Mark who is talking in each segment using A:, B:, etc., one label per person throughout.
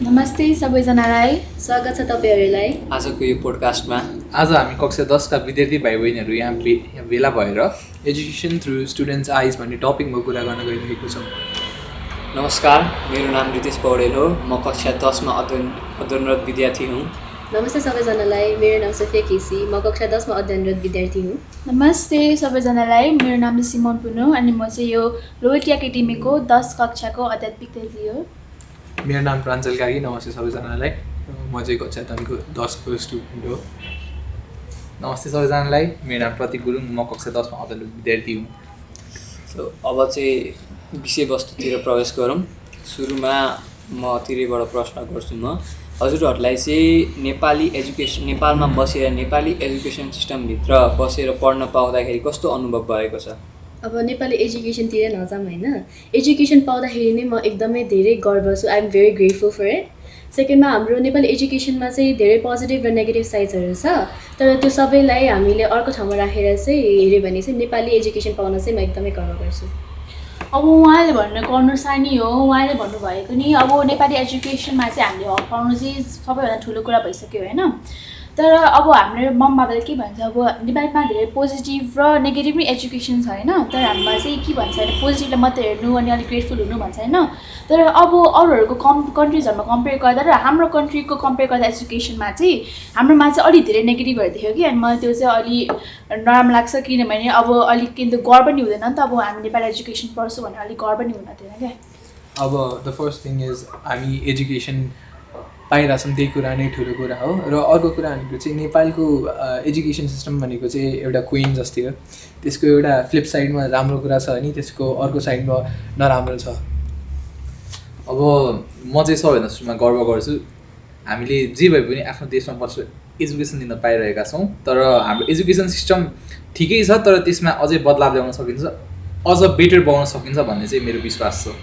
A: नमस्ते सबैजनालाई।
B: स्वागत छ तपाईँहरूलाई
C: आजको यो पोडकास्टमा।
D: आज हामी कक्षा 10 का विद्यार्थी भाइ बहिनीहरू यहाँ भेला भएर एजुकेसन थ्रु स्टुडेन्ट्स आइज भन्ने टपिकमा कुरा गर्न गइरहेको छौँ।
C: नमस्कार, मेरो नाम रितेश पौडेल हो। म कक्षा 10मा अध्ययनरत विद्यार्थी हुँ।
B: नमस्ते सबैजनालाई, मेरो नाम सोफिया केसी, म कक्षा 10मा अध्ययनरत विद्यार्थी हुँ।
A: नमस्ते सबैजनालाई, मेरो नाम चाहिँ सिमोन पुनु अनि म चाहिँ यो लोयल्टी एकाडेमीको 10 कक्षाको अध्यात्मिक दिदी हो।
D: मेरो नाम प्राञ्जल कागी। नमस्ते सबैजनालाई, म चाहिँ कक्षा 10 को स्टुडेन्ट हो।
E: नमस्ते सबैजनालाई, मेरो नाम प्रतीक गुरुङ, म कक्षा 10मा अध्ययनरत विद्यार्थी हुँ।
C: सो अब चाहिँ विषयवस्तुतिर प्रवेश गरौँ। सुरुमा म तिरैबाट प्रश्न गर्छु। म हजुरहरूलाई चाहिँ नेपालमा बसेर नेपाली एजुकेसन सिस्टमभित्र बसेर पढ्न पाउँदाखेरि कस्तो अनुभव भएको छ?
B: अब नेपाली एजुकेसनतिर नजाऊँ होइन, एजुकेसन पाउँदाखेरि नै म एकदमै धेरै गर्व छु। I am very grateful for it. सेकेन्डमा हाम्रो नेपाली एजुकेसनमा चाहिँ धेरै पोजिटिभ र नेगेटिभ साइड्सहरू छ, तर त्यो सबैलाई हामीले अर्को ठाउँमा राखेर चाहिँ हेऱ्यो भने चाहिँ नेपाली एजुकेसन पाउन चाहिँ म एकदमै गर्व गर्छु।
A: अब उहाँले भनेको अनुसार नि हो, उहाँले भन्नुभएको नि अब नेपाली एजुकेसनमा चाहिँ हामीले हक पाउनु चाहिँ सबैभन्दा ठुलो कुरा भइसक्यो होइन। तर अब हाम्रो मम्मी बाबाले के भन्छ, अब नेपालमा धेरै पोजिटिभ र नेगेटिभ नै एजुकेसन छ होइन। तर हाम्रोमा चाहिँ के भन्छ भने पोजिटिभलाई मात्रै हेर्नु अनि अलिक ग्रेटफुल हुनु भन्छ होइन। तर अब अरूहरूको कन्ट्रिजहरूमा कम्पेयर गर्दा र हाम्रो कन्ट्रीको कम्पेयर गर्दा एजुकेसनमा चाहिँ हाम्रोमा चाहिँ अलिक धेरै नेगेटिभहरू देख्यो कि। अनि मलाई त्यो चाहिँ अलिक नराम्रो लाग्छ, किनभने अब अलिक किन गर्व नि हुँदैन नि त। अब हामी नेपाली एजुकेसन पढ्छौँ भने अलिक गर्व नि हुन थिएन क्या।
D: अब द फर्स्ट थिङ इज हामी एजुकेसन पाइरहेछौँ, त्यही कुरा नै ठुलो कुरा हो। र अर्को कुरा भनेको चाहिँ नेपालको एजुकेसन सिस्टम भनेको चाहिँ एउटा क्विन जस्तै हो। त्यसको एउटा फ्लिप साइडमा राम्रो कुरा छ अनि त्यसको अर्को साइडमा नराम्रो छ।
E: अब म चाहिँ सबैभन्दा सुरुमा गर्व गर्छु, हामीले जे भए पनि आफ्नो देशमा बसेर एजुकेसन दिन पाइरहेका छौँ। तर हाम्रो एजुकेसन सिस्टम ठिकै छ, तर त्यसमा अझै बदलाव ल्याउन सकिन्छ, अझ बेटर बनाउन सकिन्छ भन्ने चाहिँ मेरो विश्वास छ।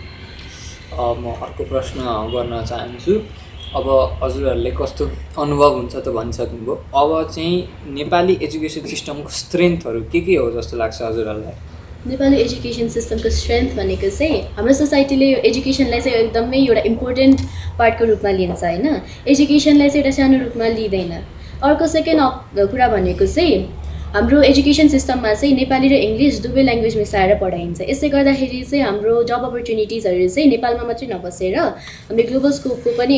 C: म अर्को प्रश्न गर्न चाहन्छु। अब हजुरहरूले कस्तो अनुभव हुन्छ त भनिसक्नुभयो। अब चाहिँ नेपाली एजुकेसन सिस्टमको स्ट्रेन्थहरू के हो जस्तो लाग्छ हजुरहरूलाई?
B: नेपाली एजुकेसन सिस्टमको स्ट्रेन्थ भनेको चाहिँ हाम्रो सोसाइटीले यो एजुकेसनलाई चाहिँ एकदमै एउटा इम्पोर्टेन्ट पार्टको रूपमा लिन्छ होइन। एजुकेसनलाई चाहिँ एउटा सानो रूपमा लिँदैन। अर्को सेकेन्ड कुरा भनेको चाहिँ हाम्रो एजुकेसन सिस्टममा चाहिँ नेपाली र इङ्ग्लिस दुवै ल्याङ्ग्वेज मिसाएर पढाइन्छ। यसले गर्दाखेरि चाहिँ हाम्रो जब अपर्च्युनिटिजहरू चाहिँ नेपालमा मात्रै नबसेर हामीले ग्लोबल स्कोपको पनि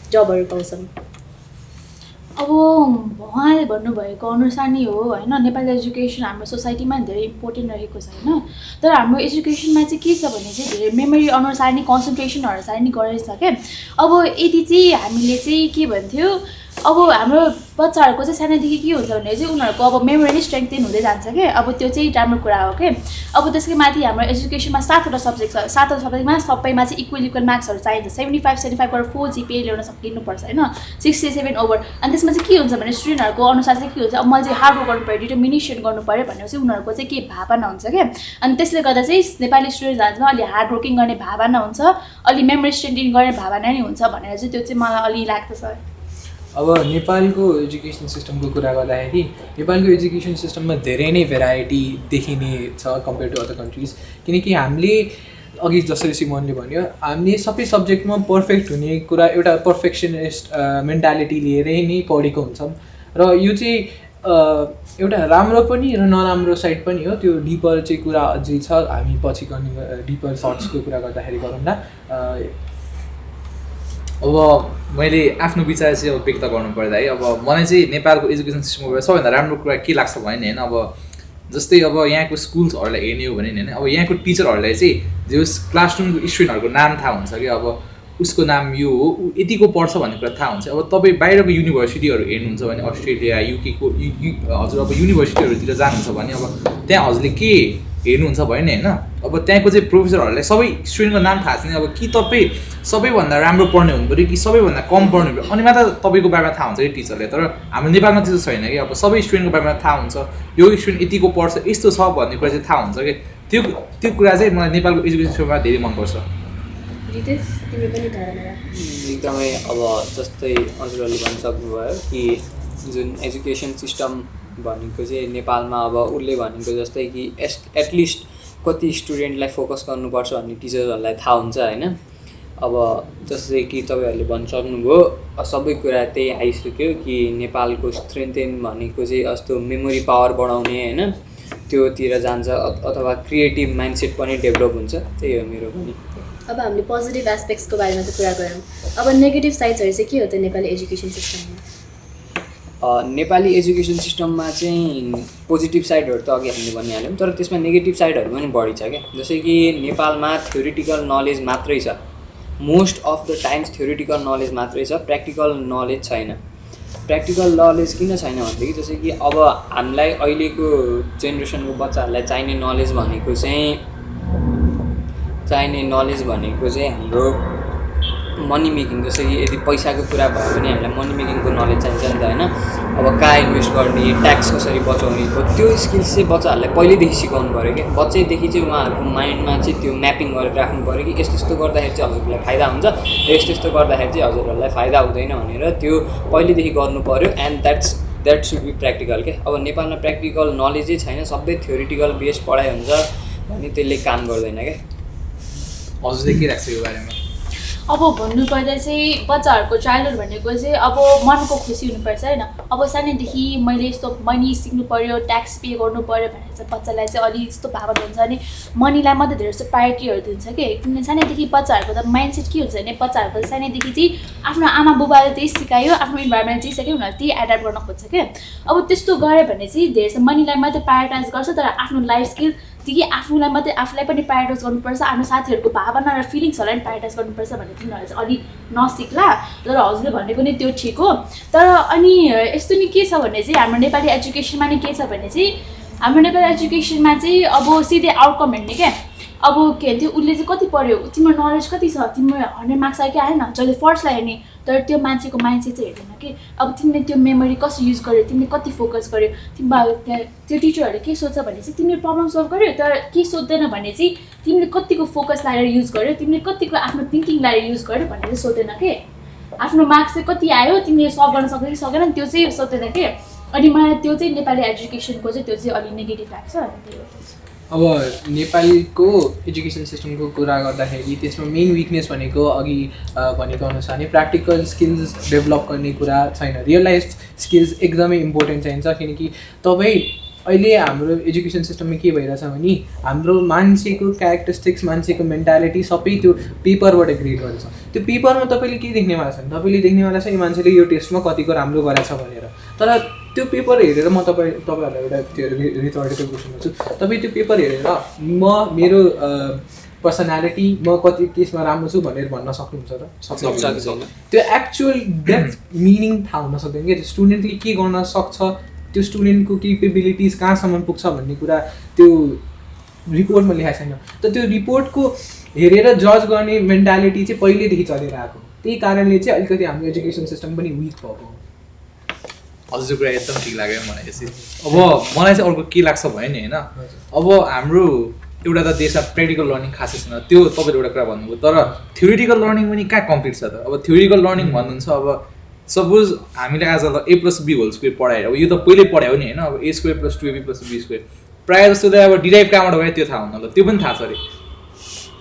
B: जबहरू पाउँछौँ।
A: अब उहाँले भन्नुभएको अनुसार नै हो होइन, नेपाली एजुकेसन हाम्रो सोसाइटीमा धेरै इम्पोर्टेन्ट रहेको छ होइन। तर हाम्रो एजुकेसनमा चाहिँ के छ भने चाहिँ धेरै मेमोरी अनुसार नै कन्सन्ट्रेसन अनुसार नै गरेको छ क्या। अब यदि चाहिँ हामीले चाहिँ के भन्थ्यो, अब हाम्रो बच्चाहरूको चाहिँ सानैदेखि के हुन्छ भने चाहिँ उनीहरूको अब मेमोरी नै स्ट्रेङ्थेन हुँदै जान्छ क्या। अब त्यो चाहिँ राम्रो कुरा हो क्या। अब त्यसकै माथि हाम्रो एजुकेसनमा 7वटा सब्जेक्ट छ, 7वटा सब्जेक्टमा सबैमा चाहिँ इक्वल मार्क्सहरू चाहिन्छ। 75 गरेर 4 GPA ल्याउन सकिनुपर्छ होइन, 67 ओभर। अनि त्यसमा चाहिँ के हुन्छ भने स्टुडेन्टहरूको अनुसार चाहिँ के हुन्छ, अब मैले चाहिँ हार्ड वर्क गर्नु पऱ्यो, डिटर्मिनेसन गर्नु पऱ्यो भनेर चाहिँ उनीहरूको चाहिँ के भावना हुन्छ क्या। अनि त्यसले गर्दा चाहिँ नेपाली स्टुडेन्टहरूमा अलि हार्ड वर्किङ गर्ने भावना हुन्छ, अलि मेमोरी स्ट्रेङ्थेन गर्ने भावना नै हुन्छ भनेर चाहिँ त्यो चाहिँ मलाई अलि लाग्दछ।
D: अब नेपालको एजुकेसन सिस्टमको कुरा गर्दाखेरि नेपालको एजुकेसन सिस्टममा धेरै नै भेराइटी देखिने छ कम्पेयर टु अदर कन्ट्रिज। किनकि हामीले अघि जसरी सिमोनले भन्यो, हामीले सबै सब्जेक्टमा पर्फेक्ट हुने कुरा, एउटा पर्फेक्सनिस्ट मेन्टालिटी लिएरै नै पढेको हुन्छौँ। र यो चाहिँ एउटा राम्रो पनि र नराम्रो साइड पनि हो। त्यो डिपर चाहिँ कुरा अझै छ, हामी पछि गर्ने डिपर थट्सको कुरा गर्दाखेरि गरौँला।
E: अब मैले आफ्नो विचार चाहिँ अब व्यक्त गर्नु पर्दा है, अब मलाई चाहिँ नेपालको एजुकेसन सिस्टमको सबैभन्दा राम्रो कुरा के लाग्छ भने होइन, अब जस्तै अब यहाँको स्कुल्सहरूलाई हेर्ने हो भने होइन, अब यहाँको टिचरहरूलाई चाहिँ जो क्लासरुमको स्टुडेन्टहरूको नाम थाहा हुन्छ कि अब उसको नाम यो हो, ऊ यतिको पढ्छ भन्ने कुरा थाहा हुन्छ। अब तपाईँ बाहिरको युनिभर्सिटीहरू हेर्नुहुन्छ भने अस्ट्रेलिया, युकेको हजुर अब युनिभर्सिटीहरूतिर जानुहुन्छ भने अब त्यहाँ हजुरले के हेर्नुहुन्छ भने होइन, अब त्यहाँको चाहिँ प्रोफेसरहरूलाई सबै स्टुडेन्टको नाम थाहा छैन। अब कि तपाईँ सबैभन्दा राम्रो पढ्ने हुनु पऱ्यो कि सबैभन्दा कम पढ्ने पऱ्यो, अनि मात्र तपाईँको बारेमा थाहा हुन्छ कि टिचरले। तर हाम्रो नेपालमा त्यस्तो छैन कि, अब सबै स्टुडेन्टको बारेमा थाहा हुन्छ, यो स्टुडेन्ट यतिको पढ्छ, यस्तो छ भन्ने कुरा चाहिँ थाहा हुन्छ कि। त्यो कुरा चाहिँ मलाई नेपालको एजुकेसन सिस्टममा धेरै मनपर्छ।
C: एकदमै अब जस्तै हजुरहरूले भनिसक्नुभयो कि जुन एजुकेसन सिस्टम भनेको चाहिँ नेपालमा अब उसले भनेको जस्तै कि एटलिस्ट कति स्टुडेन्टलाई फोकस गर्नुपर्छ भन्ने टिचरहरूलाई थाहा हुन्छ होइन। अब जस्तै कि तपाईँहरूले भनिसक्नुभयो सबै कुरा त्यही आइसक्यो कि नेपालको स्ट्रेन्थेन भनेको चाहिँ यस्तो मेमोरी पावर बढाउने होइन त्योतिर जान्छ अथवा क्रिएटिभ माइन्डसेट पनि डेभलप हुन्छ, त्यही हो मेरो पनि।
B: अब हामीले पोजिटिभ एस्पेक्ट्सको बारेमा त कुरा गऱ्यौँ, अब नेगेटिभ साइड्सहरू चाहिँ के हो त नेपाली एजुकेसन सिस्टममा?
C: नेपाली एजुकेसन सिस्टममा चाहिँ पोजिटिभ साइडहरू त अघि हामीले भनिहाल्यौँ, तर त्यसमा नेगेटिभ साइडहरू पनि बढी छ क्या। जस्तै कि नेपालमा थ्योरिटिकल नलेज मात्रै छ, most of the times theoretical knowledge मात्रै छ, प्र्याक्टिकल नलेज छैन। प्र्याक्टिकल नलेज किन छैन भनेदेखि जस्तै कि अब हामीलाई अहिलेको जेनेरेसनको बच्चाहरूलाई चाहिने नलेज भनेको चाहिँ हाम्रो मनी मेकिङ। जस्तै कि यदि पैसाको कुरा भयो भने हामीलाई मनी मेकिङको नलेज चाहिन्छ नि त होइन। अब कहाँ इन्भेस्ट गर्ने, ट्याक्स कसरी बचाउने, त्यो स्किल्स चाहिँ बच्चाहरूलाई पहिल्यैदेखि सिकाउनु पऱ्यो कि बच्चैदेखि चाहिँ उहाँहरूको माइन्डमा चाहिँ त्यो म्यापिङ गरेर राख्नु पऱ्यो कि यस्तो यस्तो गर्दाखेरि चाहिँ हजुरहरूलाई फाइदा हुन्छ र यस्तो यस्तो गर्दाखेरि चाहिँ हजुरहरूलाई फाइदा हुँदैन भनेर त्यो पहिल्यैदेखि गर्नु पऱ्यो। And that should be practical क्या। अब नेपालमा प्र्याक्टिकल नलेजै छैन, सबै थ्योरिटिकल बेस पढाइ हुन्छ भने त्यसले काम गर्दैन क्या।
E: हजुरले के लाग्छ यो बारेमा?
A: अब भन्नुपर्दा चाहिँ बच्चाहरूको चाइल्डहुड भनेको चाहिँ अब मनको खुसी हुनुपर्छ होइन। अब सानैदेखि मैले यस्तो मनी सिक्नु पऱ्यो, ट्याक्स पे गर्नु पऱ्यो भनेर चाहिँ बच्चालाई चाहिँ अलि यस्तो भावना हुन्छ भने मनीलाई मात्रै धेरै जस्तो प्रायोरिटीहरू दिन्छ कि। किनभने सानैदेखि बच्चाहरूको त माइन्डसेट के हुन्छ भने बच्चाहरूको सानैदेखि चाहिँ आफ्नो आमा बुबाले त्यही सिकायो, आफ्नो इन्भाइरोमेन्ट चाहिँ सिकायो, उनीहरू त्यही एडाप्ट गर्न खोज्छ क्या। अब त्यस्तो गऱ्यो भने चाहिँ धेरै जस्तो मनीलाई मात्रै प्रायोरिटाइज गर्छ, तर आफ्नो लाइफ स्किल कि आफूलाई मात्रै आफूलाई पनि प्रायोरिटाइज गर्नुपर्छ, आफ्नो साथीहरूको भावना र फिलिङ्सहरूलाई पनि प्रायोरिटाइज गर्नुपर्छ भने तिनीहरू चाहिँ अलिक नसिक्ला। तर हजुरले भनेको नि त्यो ठिक हो। तर अनि यस्तो नि के छ भने चाहिँ हाम्रो नेपाली एजुकेसनमा नि के छ भने चाहिँ हाम्रो नेपाली एजुकेसनमा चाहिँ अब सिधै आउटकम हेर्ने क्या। अब के भन्थ्यो उसले चाहिँ कति पढ्यो, तिम्रो नलेज कति छ, तिम्रो 100 मार्क्स आयो कि आएन, जसले फर्स्टलाई हेर्ने। तर त्यो मान्छेको माइन्डसेट चाहिँ हेर्दैन कि अब तिमीले त्यो मेमोरी कसरी युज गर्यो, तिमीले कति फोकस गर्यो, त्यो टिचरहरूले के सोध्छ भने चाहिँ तिमीले प्रब्लम सल्भ गर्यो, तर के सोध्दैन भने चाहिँ तिमीले कतिको फोकस लगाएर युज गर्यो, तिमीले कतिको आफ्नो थिङ्किङ लगाएर युज गर्यो भनेर चाहिँ सोध्दैन कि। आफ्नो मार्क्स चाहिँ कति आयो, तिमीले सल्भ गर्न सक्यो कि सकेन त्यो चाहिँ सोध्दैन कि। अनि मलाई त्यो चाहिँ नेपाली एजुकेसनको चाहिँ त्यो चाहिँ अलिक नेगेटिभ लाग्छ।
D: अब नेपालीको एजुकेसन सिस्टमको कुरा गर्दाखेरि त्यसमा मेन विकनेस भनेको अघि भनेको अनुसार नै प्र्याक्टिकल स्किल्स डेभलप गर्ने कुरा छैन। रियल लाइफ स्किल्स एकदमै इम्पोर्टेन्ट चाहिन्छ, किनकि तपाईँ अहिले हाम्रो एजुकेसन सिस्टममा के भइरहेछ भने हाम्रो मान्छेको क्यारेक्टरिस्टिक्स, मान्छेको मेन्टालिटी सबै त्यो पेपरबाट ग्रेड गर्छ। त्यो पेपरमा तपाईँले के देख्नेवाला छ, तपाईँले देख्नेवाला छ यो मान्छेले यो टेस्टमा कतिको राम्रो गरेछ भनेर। तर त्यो पेपर हेरेर म तपाईँहरूलाई एउटा त्यो रिथोरिकल क्वेसन गर्छु। तपाईँ त्यो पेपर हेरेर मेरो पर्सनालिटी म कति केसमा राम्रो छु भनेर भन्न सक्नुहुन्छ त? सक्दैन। त्यो एक्चुअल डेप्थ मिनिङ थाहा हुन सक्दैन क्या। त्यो स्टुडेन्टले के गर्न सक्छ, त्यो स्टुडेन्टको केपेबिलिटिज कहाँसम्म पुग्छ भन्ने कुरा त्यो रिपोर्टमा लेखाएको छैन। त त्यो रिपोर्टको हेरेर जज गर्ने मेन्टालिटी चाहिँ पहिल्यैदेखि चलेर आएको। त्यही कारणले चाहिँ अलिकति हाम्रो एजुकेसन सिस्टम पनि विक भएको।
E: हजुरको कुरा एकदम ठिक लाग्यो मलाई यसरी। अब मलाई चाहिँ अर्को के लाग्छ भने नि होइन, अब हाम्रो एउटा त देशमा प्र्याक्टिकल लर्निङ खासै छैन, त्यो तपाईँले एउटा कुरा भन्नुभयो। तर थ्योरिटिकल लर्निङ पनि कहाँ कम्प्लिट छ त? अब थ्योरिटिकल लर्निङ भन्नुहुन्छ, अब सपोज हामीले आज A+B² पढाएर, अब यो त पहिल्यै पढायो नि होइन। अब A² + 2AB+B², प्रायः जस्तो त अब डिराइभ कहाँबाट भयो त्यो थाहा हुन, ल त्यो पनि थाहा छ अरे।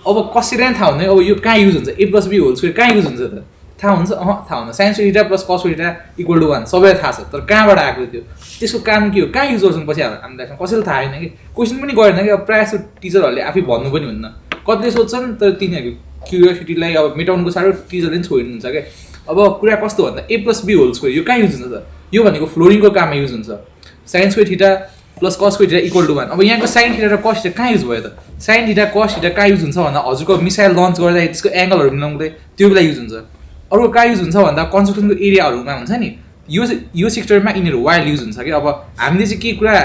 E: अब कसरी नै थाहा हुँदैन, अब यो कहाँ युज हुन्छ, A+B² कहाँ युज हुन्छ त? थाहा हुन्छ? थाहा हुँदैन। sin square theta + cos square theta = 1 सबैलाई थाहा छ, तर कहाँबाट आएको त्यो, त्यसको काम के हो, कहाँ युज गर्छौँ पछि हामीलाई कसैले थाहा छैन कि। क्वेसन पनि गरेन कि। अब प्रायः जस्तो टिचरहरूले आफै भन्नु पनि हुन्न, कतिले सोध्छन् तर तिनीहरूको क्युरियोसिटीलाई अब मेटाउनुको साह्रो टिचरले पनि छोडिदिनुहुन्छ क्या। अब कुरा कस्तो भन्दा A+B² यो कहाँ युज हुन्छ त? यो भनेको फ्लोरिङको काममा युज हुन्छ। sin square theta + cos square theta = 1। अब यहाँको sin theta र cos theta कहाँ युज भयो त? sin theta cos theta कहाँ युज हुन्छ भन्दा हजुरको मिसाइल लन्च गर्दा त्यसको एङ्गलहरू मिलाउँदै त्यो बेला युज हुन्छ। अर्को कहाँ युज हुन्छ भन्दा कन्स्ट्रक्सनको एरियाहरूमा हुन्छ नि, यो सेक्टरमा यिनीहरू वाइल्ड युज हुन्छ कि। अब हामीले चाहिँ के कुरा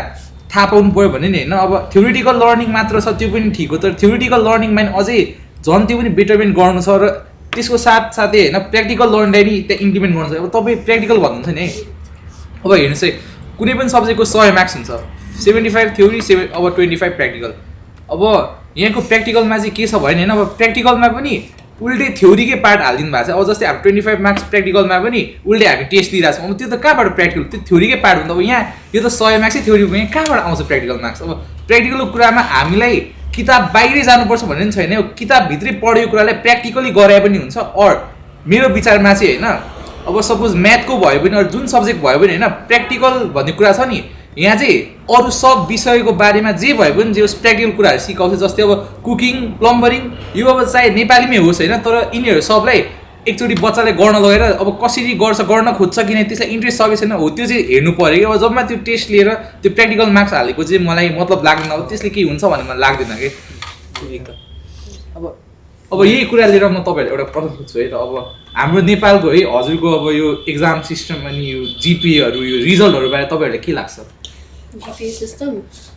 E: थाहा पाउनु पऱ्यो भने नि होइन, अब थ्योरिटिकल लर्निङ मात्र छ त्यो पनि ठिक हो, तर थ्योरिटिकल लर्निङमा अझै झन् त्यो पनि बेटरमेन्ट गर्नु छ र त्यसको साथसाथै होइन प्र्याक्टिकल लर्निङलाई नि त्यहाँ इम्प्लिमेन्ट गर्नु छ। अब तपाईँ प्र्याक्टिकल भन्नुहुन्छ नि है, अब हेर्नुहोस् है, कुनै पनि सब्जेक्टको 100 मार्क्स हुन्छ, 75 थ्योरी, अब 25 प्र्याक्टिकल। अब यहाँको प्र्याक्टिकलमा चाहिँ के छ भने होइन, अब प्र्याक्टिकलमा पनि उल्टै थ्योरीकै पार्ट हालिदिनु भएको छ। अब जस्तै हामी 25 मार्क्स प्र्याक्टिकलमा पनि उल्टै हामी टेस्ट दिइरहेको छौँ। अब त्यो त कहाँबाट प्र्याक्टिकल, त्यो थ्योरीकै पार्ट हुन्छ। अब यहाँ यो त 100 मार्क्सै थ्योरीको, यहाँ कहाँबाट आउँछ प्र्याक्टिकल मार्क्स? अब प्र्याक्टिकलको कुरामा हामीलाई किताब बाहिरै जानुपर्छ भन्ने पनि छैन, किताबभित्रै पढेको कुरालाई प्र्याक्टिकली गरे पनि हुन्छ। अर मेरो विचारमा चाहिँ होइन, अब सपोज म्याथको भयो भने अरू जुन सब्जेक्ट भयो भने होइन, प्र्याक्टिकल भन्ने कुरा छ नि, यहाँ चाहिँ अरू सब विषयको बारेमा जे भयो भने जे होस् प्र्याक्टिकल कुराहरू सिकाउँछ। जस्तै अब कुकिङ, प्लम्बरिङ, यो अब चाहे नेपालीमै होस् होइन, तर यिनीहरू सबलाई एकचोटि बच्चालाई गर्न लगेर अब कसरी गर्छ, गर्न खोज्छ कि नै, त्यसलाई इन्ट्रेस्ट सकेको छैन हो, त्यो चाहिँ हेर्नु पऱ्यो कि। अब जबमा त्यो टेस्ट लिएर त्यो प्र्याक्टिकल मार्क्स हालेको चाहिँ मलाई मतलब लाग्दैन, अब त्यसले केही हुन्छ भन्ने मलाई लाग्दैन कि। अब यही कुरा लिएर म तपाईँहरू एउटा प्रश्न सोध्छु है त। अब हाम्रो नेपालको है हजुरको अब यो एक्जाम सिस्टम अनि यो जिपिएहरू, यो रिजल्टहरूबारे तपाईँहरूलाई के लाग्छ?
B: जिपिए सिस्टम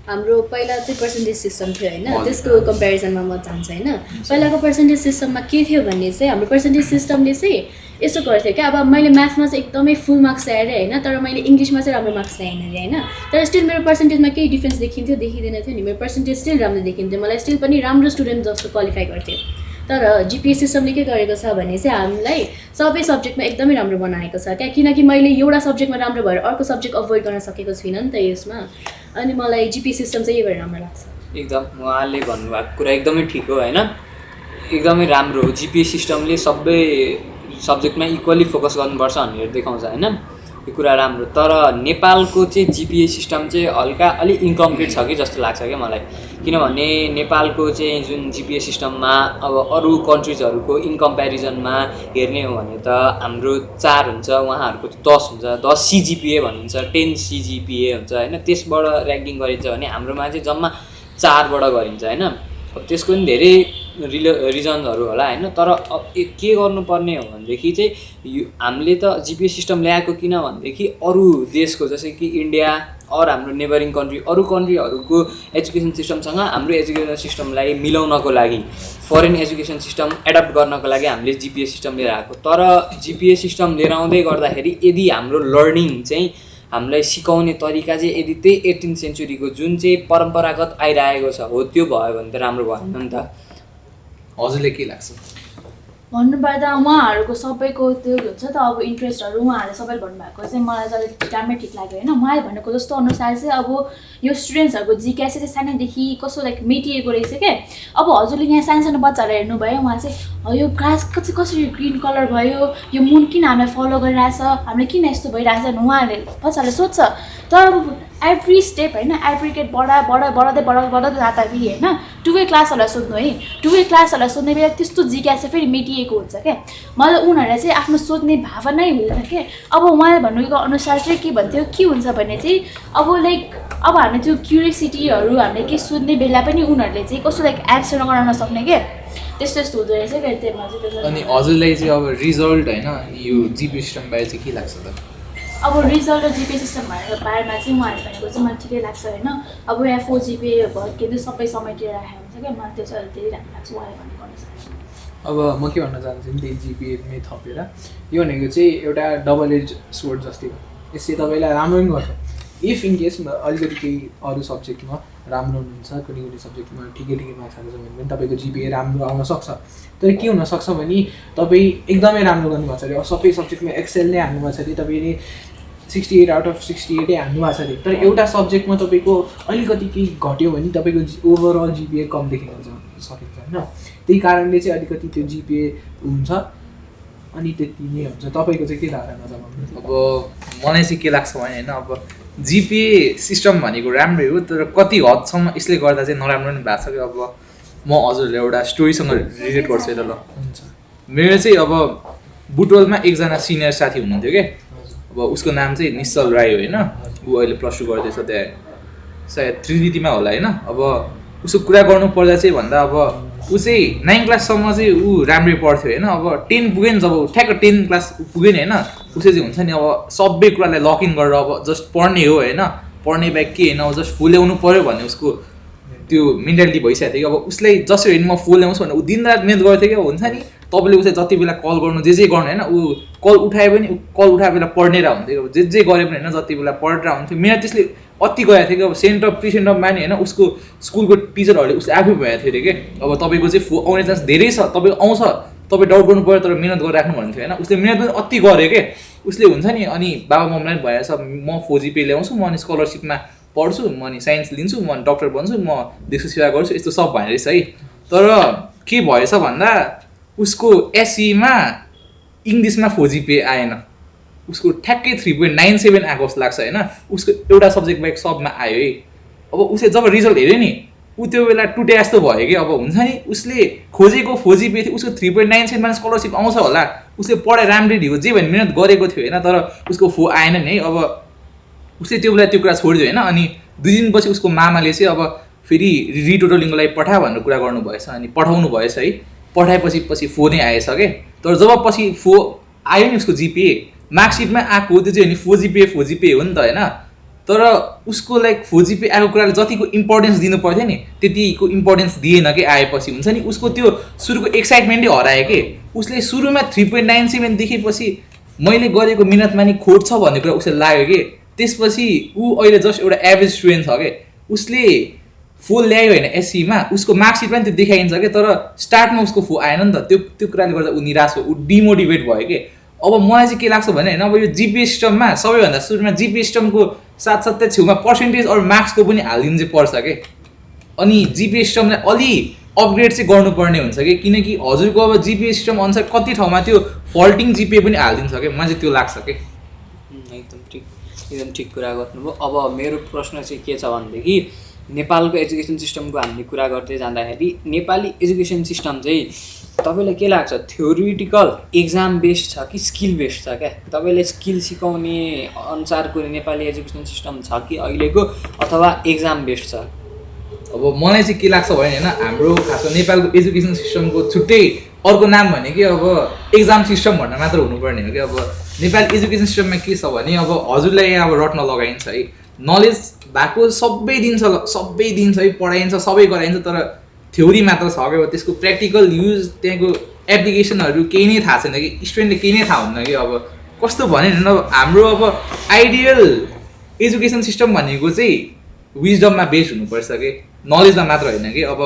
B: हाम्रो पहिला चाहिँ पर्सेन्टेज सिस्टम थियो होइन, त्यसको कम्पेरिजनमा म चाहन्छु होइन। पहिलाको पर्सेन्टेज सिस्टममा के थियो भन्ने चाहिँ हाम्रो पर्सेन्टेज सिस्टमले चाहिँ यस्तो गर्थ्यो क्या, अब मैले म्याथमा चाहिँ एकदमै फुल मार्क्स ल्याएर होइन, तर मैले इङ्ग्लिसमा चाहिँ राम्रो मार्क्स ल्याएन अरे होइन, तर स्टिल मेरो पर्सेन्टेजमा केही डिफ्रेन्स देखिन्थ्यो देखिँदैन थियो नि, मेरो पर्सेन्टेज स्टिल राम्रो देखिन्थ्यो, मलाई स्टिल पनि राम्रो स्टुडेन्ट जस्तो क्वालिफाई गर्थ्यो। तर जिपिए सिस्टमले के गरेको छ भने चाहिँ हामीलाई सबै सब्जेक्टमा एकदमै राम्रो बनाएको छ क्या, किनकि मैले एउटा सब्जेक्टमा राम्रो भएर अर्को सब्जेक्ट अभोइड गर्न सकेको छुइनँ नि त यसमा। अनि मलाई जिपिए सिस्टम चाहिँ यही भएर राम्रो लाग्छ।
C: एकदम उहाँले भन्नुभएको कुरा एकदमै ठिक हो होइन, एकदमै राम्रो हो। जिपिए सिस्टमले सबै सब्जेक्टमा इक्वली फोकस गर्नुपर्छ भनेर देखाउँछ होइन, यो कुरा राम्रो। तर नेपालको चाहिँ जिपिए सिस्टम चाहिँ हल्का अलिक इन्कम्प्लिट छ कि जस्तो लाग्छ क्या मलाई, किनभने नेपालको चाहिँ जुन जिपिए सिस्टममा अब अरू कन्ट्रिजहरूको इन कम्पेरिजनमा हेर्ने हो भने त हाम्रो 4 हुन्छ, उहाँहरूको 10 हुन्छ, 10 सिजिपिए भनिन्छ, 10 सिजिपिए हुन्छ होइन, त्यसबाट ऱ्याङ्किङ गरिन्छ भने हाम्रोमा चाहिँ जम्मा 4बाट गरिन्छ होइन। अब त्यसको पनि धेरै रिजनहरू होला होइन, तर अब के गर्नुपर्ने हो भनेदेखि चाहिँ यो हामीले त जिपिए सिस्टम ल्याएको किन भनेदेखि अरू देशको जस्तै कि इन्डिया अरू हाम्रो नेबरिङ कन्ट्री, अरू कन्ट्रीहरूको एजुकेसन सिस्टमसँग हाम्रो एजुकेसन सिस्टमलाई मिलाउनको लागि, फरेन एजुकेसन सिस्टम एडप्ट गर्नको लागि हामीले जिपिए सिस्टम लिएर आएको। तर जिपिए सिस्टम लिएर आउँदै गर्दाखेरि यदि हाम्रो लर्निङ चाहिँ हामीलाई सिकाउने तरिका चाहिँ यदि त्यही 18th सेन्चुरीको जुन चाहिँ परम्परागत आइरहेको छ हो त्यो भयो भने त राम्रो भएन नि त।
E: हजुरले के लाग्छ?
A: भन्नुपर्दा उहाँहरूको सबैको त्यो हुन्छ त अब इन्ट्रेस्टहरू, उहाँहरूले सबैले भन्नुभएको चाहिँ मलाई चाहिँ अलिक राम्रै ठिक लाग्यो होइन। उहाँले भनेको जस्तो अनुसार चाहिँ अब यो स्टुडेन्ट्सहरूको जिज्ञासा चाहिँ सानैदेखि कस्तो लाइक मेटिएको रहेछ क्या। अब हजुरले यहाँ सानो सानो बच्चाहरूलाई हेर्नुभयो, उहाँ चाहिँ यो ग्रास कसरी ग्रिन कलर भयो, यो मुन किन हामीलाई फलो गरिरहेछ, हामीले किन यस्तो भइरहेछ भने उहाँहरूले बच्चाहरूले सोध्छ। तर एभ्री स्टेप होइन, एभ्री गेट बढाउँदै जाँदाखेरि होइन 2वे क्लासहरूलाई सोध्नु है, 2वे क्लासहरूलाई सोध्ने बेला त्यस्तो जिज्ञासा फेरि मेटिएको हुन्छ क्या। मतलब उनीहरूलाई चाहिँ आफ्नो सोध्ने भावना नै हुँदैन क्या। अब उहाँले भन्नुको अनुसार चाहिँ के भन्थ्यो, के हुन्छ भने चाहिँ अब लाइक अब हामीले त्यो क्युरियोसिटीहरू हामीले के सोध्ने बेला पनि उनीहरूले चाहिँ कस्तो लाइक एन्सर गर्न नसक्ने क्या, त्यस्तो यस्तो हुँदो रहेछ क्या त्यसमा चाहिँ।
E: अनि हजुरलाई चाहिँ अब रिजल्ट होइन यो जिपिए सिस्टम बारे चाहिँ के लाग्छ त?
A: अब रिजल्ट र जिपिए सिस्टम भनेको बारेमा चाहिँ उहाँहरूले भनेको चाहिँ मलाई ठिकै लाग्छ होइन। अब यहाँ 4 जिपिए भयो के सबै समेटेर राखेको हुन्छ क्या, मलाई त्यो चाहिँ अलिक धेरै राम्रो लाग्छ उहाँले भनेको अनुसार।
D: अब म के भन्न चाहन्छु नि, त्यही जिपिएमै थपेर यो भनेको चाहिँ एउटा डबल एज सोर्ड जस्तै हो। यसले तपाईँलाई राम्रो पनि गर्छ इफ इन केस अलिकति केही अरू सब्जेक्टमा राम्रो हुनुहुन्छ, कुनै सब्जेक्टमा ठिकै मार्क्सहरू छ भने पनि तपाईँको जिपिए राम्रो आउन सक्छ। तर के हुनसक्छ भने तपाईँ एकदमै राम्रो गर्नुभएको छ अरे, सबै सब्जेक्टमा एक्सेल नै हाल्नुभएको छ अरे, तपाईँले 68 आउट अफ 68 हाल्नु भएको छ अरे, तर एउटा सब्जेक्टमा तपाईँको अलिकति केही घट्यो भने तपाईँको ओभरअल जिपिए कम देखिन सकिन्छ होइन। त्यही कारणले चाहिँ अलिकति त्यो जिपिए हुन्छ अनि त्यति नै हुन्छ। तपाईँको चाहिँ के धारणा छ भन्नु?
E: अब मलाई चाहिँ के लाग्छ भने होइन, अब जिपिए सिस्टम भनेको राम्रै हो, तर कति हदसम्म यसले गर्दा चाहिँ नराम्रो पनि भएको छ कि। अब म हजुरलाई एउटा स्टोरीसँग रिलेट गर्छु ल।
D: हुन्छ।
E: मेरो चाहिँ अब बुटवलमा एकजना सिनियर साथी हुनुहुन्थ्यो क्या, अब उसको नाम चाहिँ निश्चल राई होइन, ऊ अहिले +2 गर्दैछ त्यहाँ सायद त्रिनीतिमा होला होइन। अब उसको कुरा गर्नु पर्दा चाहिँ भन्दा अब ऊ चाहिँ 9 क्लाससम्म चाहिँ ऊ राम्रै पढ्थ्यो होइन। अब 10 पुग्यो नि, जब ठ्याक्क 10 क्लास पुग्यो नि होइन, उसले चाहिँ हुन्छ नि अब सबै कुरालाई लकिङ गरेर अब जस्ट पढ्ने हो होइन, पढ्ने बाहेक के होइन, अब जस्ट फुल ल्याउनु पऱ्यो भन्ने उसको त्यो मेन्टालिटी भइसकेको थियो कि। अब उसलाई जसरी म फुल ल्याउँछु भने ऊ दिनरात मिहिनेत गर्थ्यो कि। हुन्छ नि तपाईँले उसलाई जति बेला कल गर्नु जे गर्नु होइन, ऊ कल उठाए पनि कल उठाए बेला पढ्ने हुन्थ्यो, जे गरे पनि होइन जति बेला पढेर हुन्थ्यो। मिहिनेत त्यसले अति गएको थियो कि। अब सेन्ट अफ प्रिसेन्ट अफ माने होइन, उसको स्कुलको टिचरहरूले उसले आफै भएको थियो अरे कि अब तपाईँको चाहिँ आउने चान्स धेरै छ, तपाईँ आउँछ, तपाईँ डाउट गर्नु पऱ्यो तर मिहिनेत गरेर राख्नु भन्थ्यो होइन। उसले मिहिनेत पनि अति गऱ्यो कि उसले। हुन्छ नि अनि बाबा मम्मीलाई पनि भएछ म 4 जिपिए ल्याउँछु, म अनि स्कलरसिपमा पढ्छु म अनि साइन्स लिन्छु म अनि डक्टर बन्छु म देशको सेवा गर्छु यस्तो सब भनेर रहेछ है। तर के भएछ भन्दा उसको एससीमा इङ्ग्लिसमा 4 GPA आएन, उसको ठ्याक्कै 3.97 आएको जस्तो लाग्छ होइन। उसको एउटा सब्जेक्ट बाहेक सबमा आयो है। अब उसले जब रिजल्ट हेऱ्यो नि ऊ त्यो बेला टुटे जस्तो भयो कि अब हुन्छ नि उसले खोजेको 4 GPA थियो, उसको 3.97 मा स्कलरसिप आउँछ होला, उसले पढाइ राम्ररी हो जे भने मिहिनेत गरेको थियो होइन, तर उसको 4 आएन नि है। अब उसले त्यो बेला त्यो कुरा छोडिदियो होइन। अनि 2 दिनपछि उसको मामाले चाहिँ अब फेरि रिटोटलिङको लागि पठा भनेर कुरा गर्नु भएछ अनि पठाउनु भएछ है। पठाएपछि 4 नै आएछ के। तर जब पछि 4 आयो नि उसको GPA मार्कसिटमा आएको त्यो चाहिँ 4 GPA हो नि त होइन। तर उसको लाइक 4 GPA आएको कुराले जतिको इम्पोर्टेन्स दिनु पर्थ्यो नि त्यतिको इम्पोर्टेन्स दिएन कि आएपछि हुन्छ नि उसको त्यो सुरुको एक्साइटमेन्टै हरायो कि। उसले सुरुमा 3.97 देखेपछि मैले गरेको मिहिनेतमा नि खोट छ भन्ने कुरा उसले लाग्यो कि। त्यसपछि ऊ अहिले जस्ट एउटा एभरेज स्टुडेन्ट छ कि। उसले 4 ल्यायो होइन एससीमा, उसको मार्कसिट पनि त्यो देखाइन्छ कि, तर स्टार्टमा उसको 4 आएन नि त। त्यो कुराले गर्दा ऊ निराश हो, ऊ डिमोटिभेट भयो कि। अब मलाई चाहिँ के लाग्छ भने होइन अब यो जिपिए सिस्टममा सबैभन्दा सुरुमा जिपिए सिस्टमको साथसाथै छेउमा पर्सेन्टेज अरू मार्क्सको पनि हालिदिनु चाहिँ पर्छ कि। अनि जिपिए सिस्टमलाई अलि अपग्रेड चाहिँ गर्नुपर्ने हुन्छ कि, किनकि हजुरको अब जिपिए सिस्टम अनुसार कति ठाउँमा त्यो फल्टिङ जिपिए पनि हालिदिन्छ कि। मलाई चाहिँ त्यो लाग्छ कि।
C: एकदम ठिक कुरा गर्नुभयो। अब मेरो प्रश्न चाहिँ के छ भनेदेखि नेपालको एजुकेसन सिस्टमको हामीले कुरा गर्दै जाँदाखेरि नेपाली एजुकेसन सिस्टम चाहिँ तपाईँलाई के लाग्छ थ्योरिटिकल एक्जाम बेस्ड छ कि स्किल बेस्ड छ क्या? तपाईँले स्किल सिकाउने अनुसारको नेपाली एजुकेसन सिस्टम छ कि अहिलेको अथवा एक्जाम बेस्ड छ?
E: अब मलाई चाहिँ के लाग्छ भने होइन हाम्रो खासमा नेपालको एजुकेसन सिस्टमको छुट्टै अर्को नाम भने कि अब एक्जाम सिस्टम भन्न मात्र हुनुपर्ने हो कि। अब नेपाली एजुकेसन सिस्टममा के छ भने अब हजुरलाई अब रट्न लगाइन्छ है, नलेज भएको सबै दिन्छ है, पढाइन्छ सबै गराइन्छ, तर थ्योरी मात्र छ क्या। त्यसको प्र्याक्टिकल युज त्यहाँको एप्लिकेसनहरू केही नै थाहा छैन कि, स्टुडेन्टले केही नै थाहा हुन्न कि। अब कस्तो भने हाम्रो अब आइडियल एजुकेसन सिस्टम भनेको चाहिँ विजडममा बेस्ड हुनुपर्छ कि, नलेजमा मात्र होइन कि। अब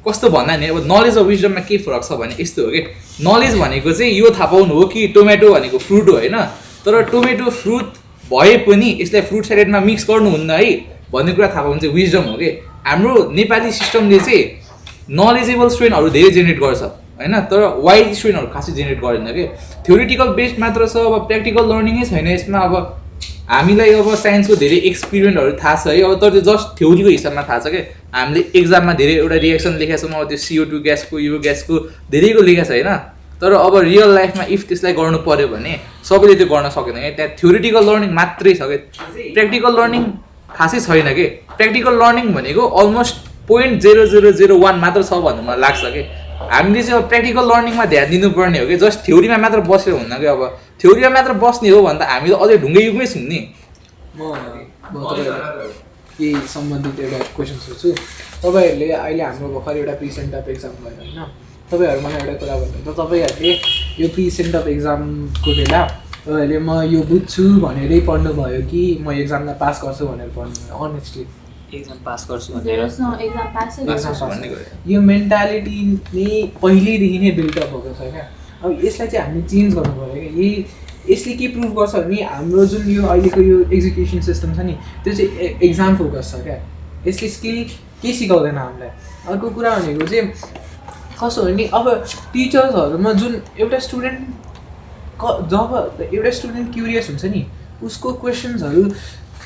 E: कस्तो भन्दा नि अब नलेज र विजडममा के फरक छ भने यस्तो हो कि नलेज भनेको चाहिँ यो थाहा पाउनु हो कि टोमेटो भनेको फ्रुट हो होइन, तर टोमेटो फ्रुट भए पनि यसलाई फ्रुट स्यालेडमा मिक्स गर्नुहुन्न है भन्ने कुरा थाहा पाउनु चाहिँ विजडम हो कि। हाम्रो नेपाली सिस्टमले चाहिँ नलेजेबल स्टुडेन्टहरू धेरै जेनेरेट गर्छ होइन, तर वाइज स्टुडेन्टहरू खासै जेनेरेट गर्दैन कि। थ्योरिटिकल बेस्ड मात्र छ, अब प्र्याक्टिकल लर्निङै छैन यसमा। अब हामीलाई अब साइन्सको धेरै एक्सपेरिमेन्टहरू थाहा छ है, अब तर त्यो जस्ट थ्योरीको हिसाबमा थाहा छ कि। हामीले एक्जाममा धेरै एउटा रिएक्सन लेखेका छौँ, अब त्यो CO2 ग्यासको यो ग्यासको धेरैको लेखेको छ होइन, तर अब रियल लाइफमा इफ त्यसलाई गर्नु पऱ्यो भने सबैले त्यो गर्न सकेन क्या। त्यहाँ थ्योरिटिकल लर्निङ मात्रै छ कि, प्र्याक्टिकल लर्निङ खासै छैन कि। प्र्याक्टिकल लर्निङ भनेको अलमोस्ट 0.0001 मात्र छ भन्ने मलाई लाग्छ कि। हामीले चाहिँ अब प्र्याक्टिकल लर्निङमा ध्यान दिनुपर्ने हो कि, जस्ट थ्योरीमा मात्र बसेर हुन्न कि। अब थ्योरीमा मात्र बस्ने हो भने त हामी त अझै ढुङ्गे युगमै छौँ नि।
D: म यही सम्बन्धित एउटा क्वेसन सोध्छु। तपाईँहरूले अहिले हाम्रो भर्खर एउटा प्री सेन्ट अफ एक्जाम भयो होइन, तपाईँहरू मलाई एउटा कुरा भन्नुहुन्छ, तपाईँहरूले यो प्री सेन्ट अफ एक्जामको बेला तपाईँहरूले म यो बुझ्छु भनेरै पढ्नुभयो कि म एक्जामलाई पास गर्छु भनेर पढ्नुभयो? अनेस्टली
C: एक्जाम पास गर्छु भनेर।
D: यो मेन्टालिटी नै पहिल्यैदेखि नै बिल्डअप भएको छ क्या। अब यसलाई चाहिँ हामीले चेन्ज गर्नु पऱ्यो क्या। यसले के प्रुभ गर्छ भने हाम्रो जुन यो अहिलेको यो एजुकेसन सिस्टम छ नि त्यो चाहिँ एक्जाम फोकस छ क्या। यसले स्किल केही सिकाउँदैन हामीलाई। अर्को कुरा भनेको चाहिँ कसो हो नि अब टिचर्सहरूमा जुन एउटा स्टुडेन्ट जब एउटा स्टुडेन्ट क्युरियस हुन्छ नि उसको क्वेसन्सहरू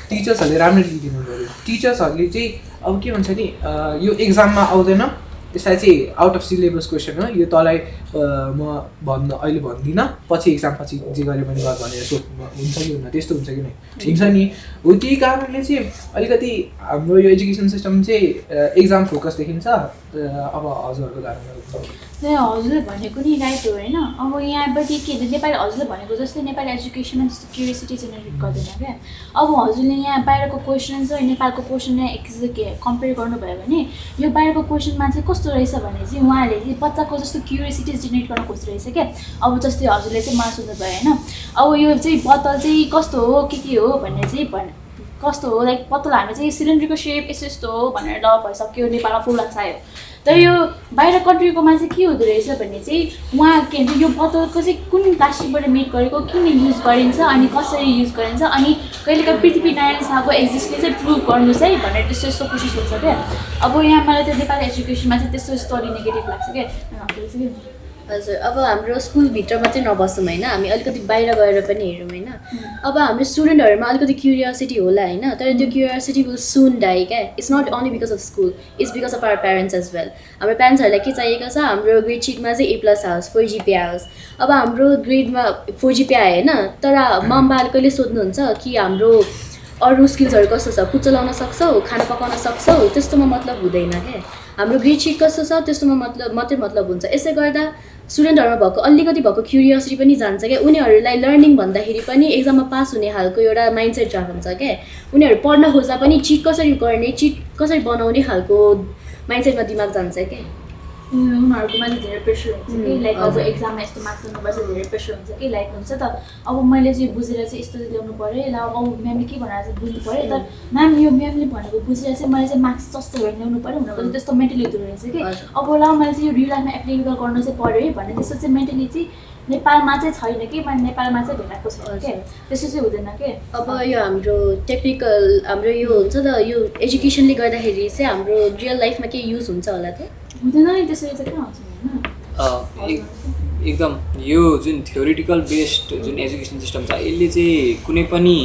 D: टिचर्सहरूले राम्ररी दिनु पऱ्यो। टिचर्सहरूले चाहिँ अब के भन्छ नि यो एक्जाममा आउँदैन, यसलाई चाहिँ आउट अफ सिलेबस क्वेसन हो, यो तँलाई म अहिले भन्दिनँ, पछि एक्जाम पछि जे गरे पनि गर भनेर हुन्छ कि हुन्न, त्यस्तो हुन्छ कि नै हुन्छ नि। हो त्यही कारणले चाहिँ अलिकति हाम्रो यो एजुकेसन सिस्टम चाहिँ एक्जाम फोकस देखिन्छ। अब हजुरहरूको धारणा
A: हजुरले भनेको नि राइट हो होइन। अब यहाँबाट के नेपाली हजुरले भनेको जस्तै नेपाली एजुकेसनमा त्यस्तो क्युरियोसिटी जेनेरेट गर्दैन क्या। अब हजुरले यहाँ बाहिरको क्वेसन र नेपालको क्वेसनलाई कम्पेयर गर्नुभयो भने यो बाहिरको क्वेसनमा चाहिँ कस्तो रहेछ भने चाहिँ उहाँहरूले चाहिँ बच्चाको जस्तो क्युरियोसिटी जेनेरेट गर्न खोज्दो रहेछ क्या। अब जस्तै हजुरले चाहिँ मलाई सोध्नुभयो होइन, अब यो चाहिँ बोतल चाहिँ कस्तो हो के हो भन्ने चाहिँ कस्तो हो लाइक बोतल हामी चाहिँ सिलिन्डरको सेप यस्तो यस्तो हो भनेर ल भइसक्यो, नेपालमा फुल लाग्छ आयो। तर यो बाहिर कन्ट्रीकोमा चाहिँ के हुँदो रहेछ भने चाहिँ उहाँ के भन्छ यो बोतलको चाहिँ कुन प्लास्टिकबाट मेड गरेको किन युज गरिन्छ अनि कसरी युज गरिन्छ अनि कहिलेकाहीँ पृथ्वीनारायण शाहको एक्जिस्टले चाहिँ प्रुभ गर्नुहोस् है भनेर त्यस्तो यस्तो कोसिस हुन्छ क्या अब यहाँ मलाई त्यो नेपाली एजुकेसनमा चाहिँ त्यस्तो स्टोरी नेगेटिभ लाग्छ क्या
B: हजुर अब हाम्रो स्कुलभित्र मात्रै नबसौँ होइन हामी अलिकति बाहिर गएर पनि हेरौँ होइन अब हाम्रो स्टुडेन्टहरूमा अलिकति क्युरियोसिटी होला होइन तर त्यो क्युरियोसिटी विल सुन डाई क्या it's not only because of school it's because of our parents as well हाम्रो प्यारेन्ट्सहरूलाई के चाहिएको छ हाम्रो ग्रेड सिटमा चाहिँ A+ आओस् 4 GPA आओस् अब हाम्रो ग्रेडमा 4 GPA आयो होइन तर मम्बाले कहिले सोध्नुहुन्छ कि हाम्रो अरू स्किल्सहरू कस्तो छ कुचो लाउन सक्छौ खाना पकाउन सक्छौ त्यस्तोमा मतलब हुँदैन क्या हाम्रो ग्रेड सिट कस्तो छ त्यस्तोमा मात्रै मतलब हुन्छ यसै गर्दा स्टुडेन्टहरूमा भएको अलिकति भएको क्युरियोसिटी पनि जान्छ क्या उनीहरूलाई लर्निङ भन्दाखेरि पनि एक्जाममा पास हुने खालको एउटा माइन्डसेट हुन्छ क्या उनीहरू पढ्न खोज्दा पनि चिट कसरी गर्ने चिट कसरी बनाउने खालको माइन्डसेटमा दिमाग जान्छ क्या
A: उनीहरूकोमा चाहिँ धेरै प्रेसर हुन्छ कि लाइक अब एक्जाममा यस्तो मार्क्स ल्याउनुपर्छ धेरै प्रेसर हुन्छ कि लाइक हुन्छ त अब मैले चाहिँ बुझेर चाहिँ यस्तो ल्याउनु पऱ्यो ल अब म्यामले के भनेर चाहिँ बुझ्नु पऱ्यो तर म्याम यो म्यामले भनेको बुझेर चाहिँ मैले चाहिँ मार्क्स जस्तो भएर ल्याउनु पऱ्यो भनेर चाहिँ त्यस्तो मेन्टली हुँदो रहेछ कि अब ल मैले चाहिँ यो रियल लाइफमा एप्लिकेबल गर्नु चाहिँ पऱ्यो है भन्ने त्यस्तो चाहिँ मेन्टली चाहिँ नेपालमा चाहिँ छैन कि मैले नेपालमा चाहिँ भेटाएको छैन क्या त्यस्तो चाहिँ हुँदैन के
B: अब यो हाम्रो टेक्निकल हाम्रो यो हुन्छ त यो एजुकेसनले गर्दाखेरि चाहिँ हाम्रो रियल लाइफमा के युज हुन्छ होला त
A: हुँदैन नि त्यसरी त कहाँ हुन्छ होइन
C: एकदम यो जुन थ्योरिटिकल बेस्ड जुन एजुकेसन सिस्टम छ यसले चाहिँ कुनै पनि